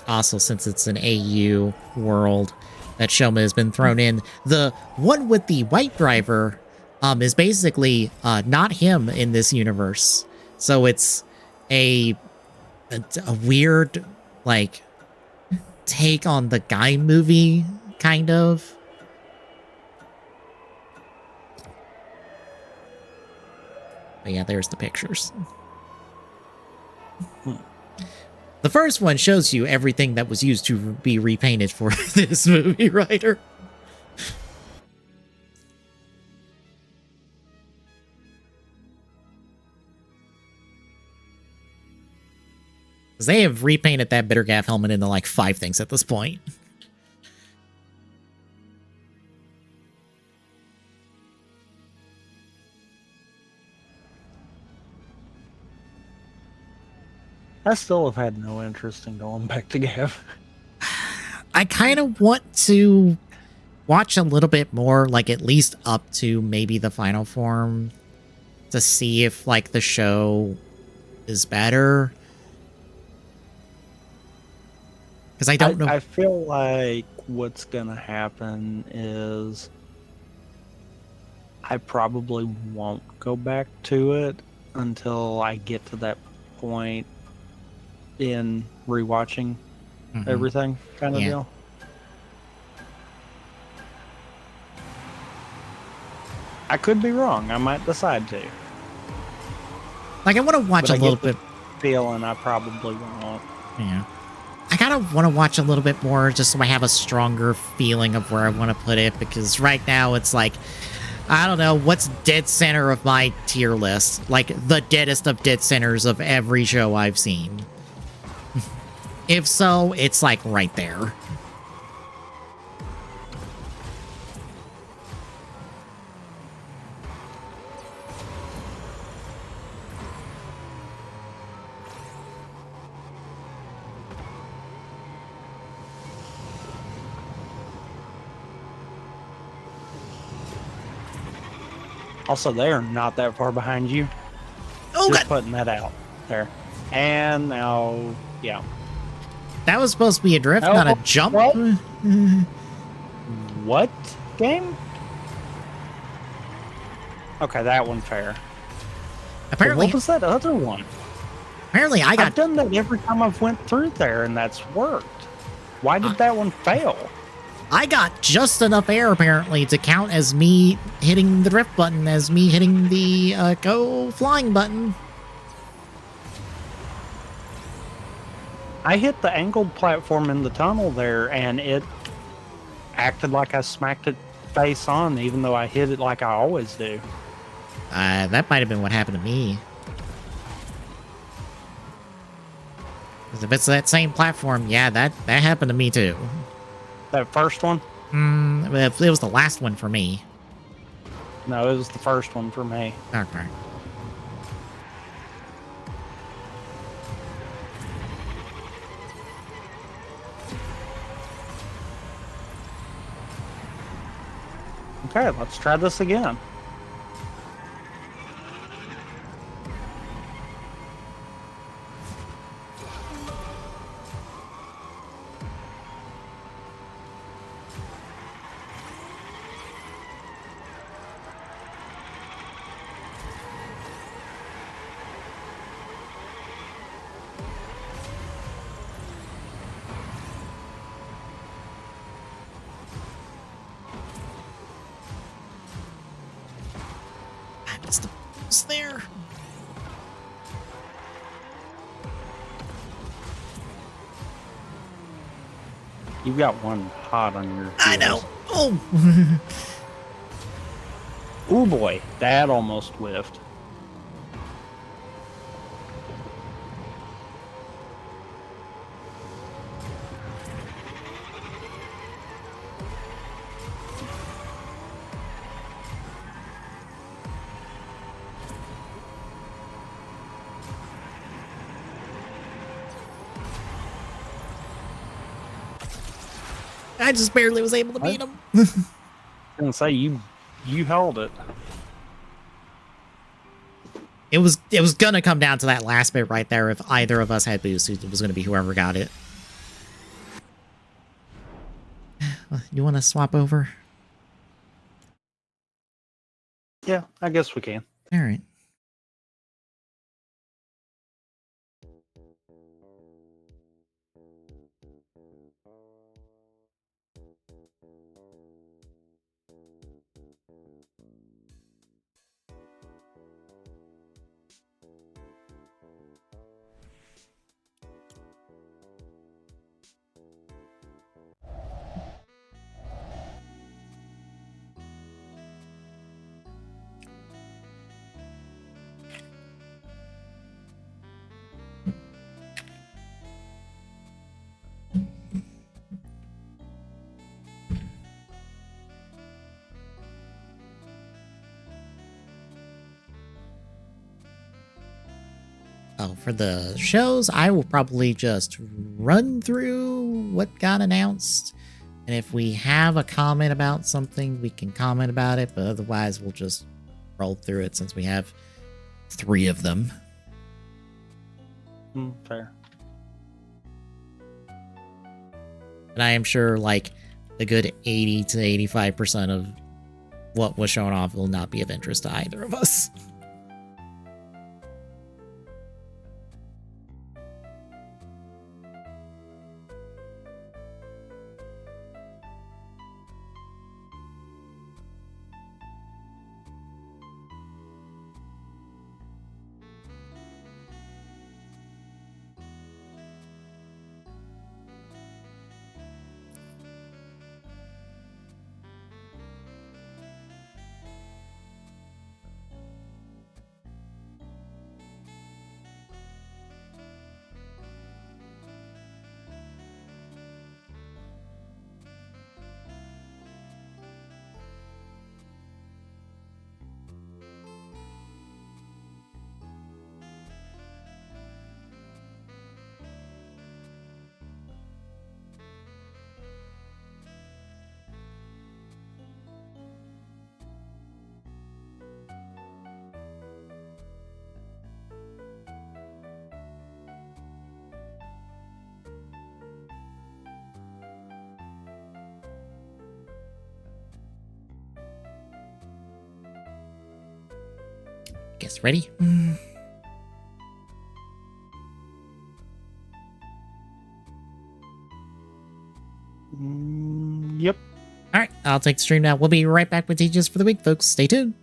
Also, since it's an AU world that Shoma has been thrown in, the one with the white driver is basically not him in this universe. So it's a weird, like, take on the Guy movie, kind of. But yeah, there's the pictures. The first one shows you everything that was used to be repainted for this movie writer. Because they have repainted that Bittergaff helmet into like 5 things at this point. I still have had no interest in going back to Gav. I kind of want to watch a little bit more, like at least up to maybe the final form, to see if like the show is better. Because I don't know. I feel like what's gonna happen is I probably won't go back to it until I get to that point in rewatching everything kind of deal. I could be wrong. I might decide to. Like, I want to watch a little bit. Feeling I probably won't. Yeah. I kind of want to watch a little bit more just so I have a stronger feeling of where I want to put it, because right now it's like, I don't know, what's dead center of my tier list? Like, the deadest of dead centers of every show I've seen. If so, it's like right there. Also, they are not that far behind you. Oh, Just God. putting that out there. And now, yeah. That was supposed to be a drift, not a jump. What? What game? Okay, that one fair. Apparently, but what was that other one? Apparently, I've done that every time I've went through there, and that's worked. Why did that one fail? I got just enough air, apparently, to count as me hitting the drift button, as me hitting the go flying button. I hit the angled platform in the tunnel there, and it acted like I smacked it face on, even though I hit it like I always do. That might have been what happened to me. Because if it's that same platform, yeah, that happened to me too. That first one? It was the last one for me. No, it was the first one for me. Okay. Okay, let's try this again. It's the boost there. You've got one hot on your heels. I know. Oh. Oh boy, that almost whiffed. I just barely was able to beat him. I was gonna say you held it. It was gonna come down to that last bit right there. If either of us had boost, it was gonna be whoever got it. You want to swap over? Yeah, I guess we can. All right. Oh, for the shows, I will probably just run through what got announced. And if we have a comment about something, we can comment about it. But otherwise, we'll just roll through it since we have 3 of them. Fair. And I am sure like a good 80 to 85% of what was shown off will not be of interest to either of us. Guess ready? Yep. All right, I'll take the stream now. We'll be right back with TGS for the week, folks. Stay tuned.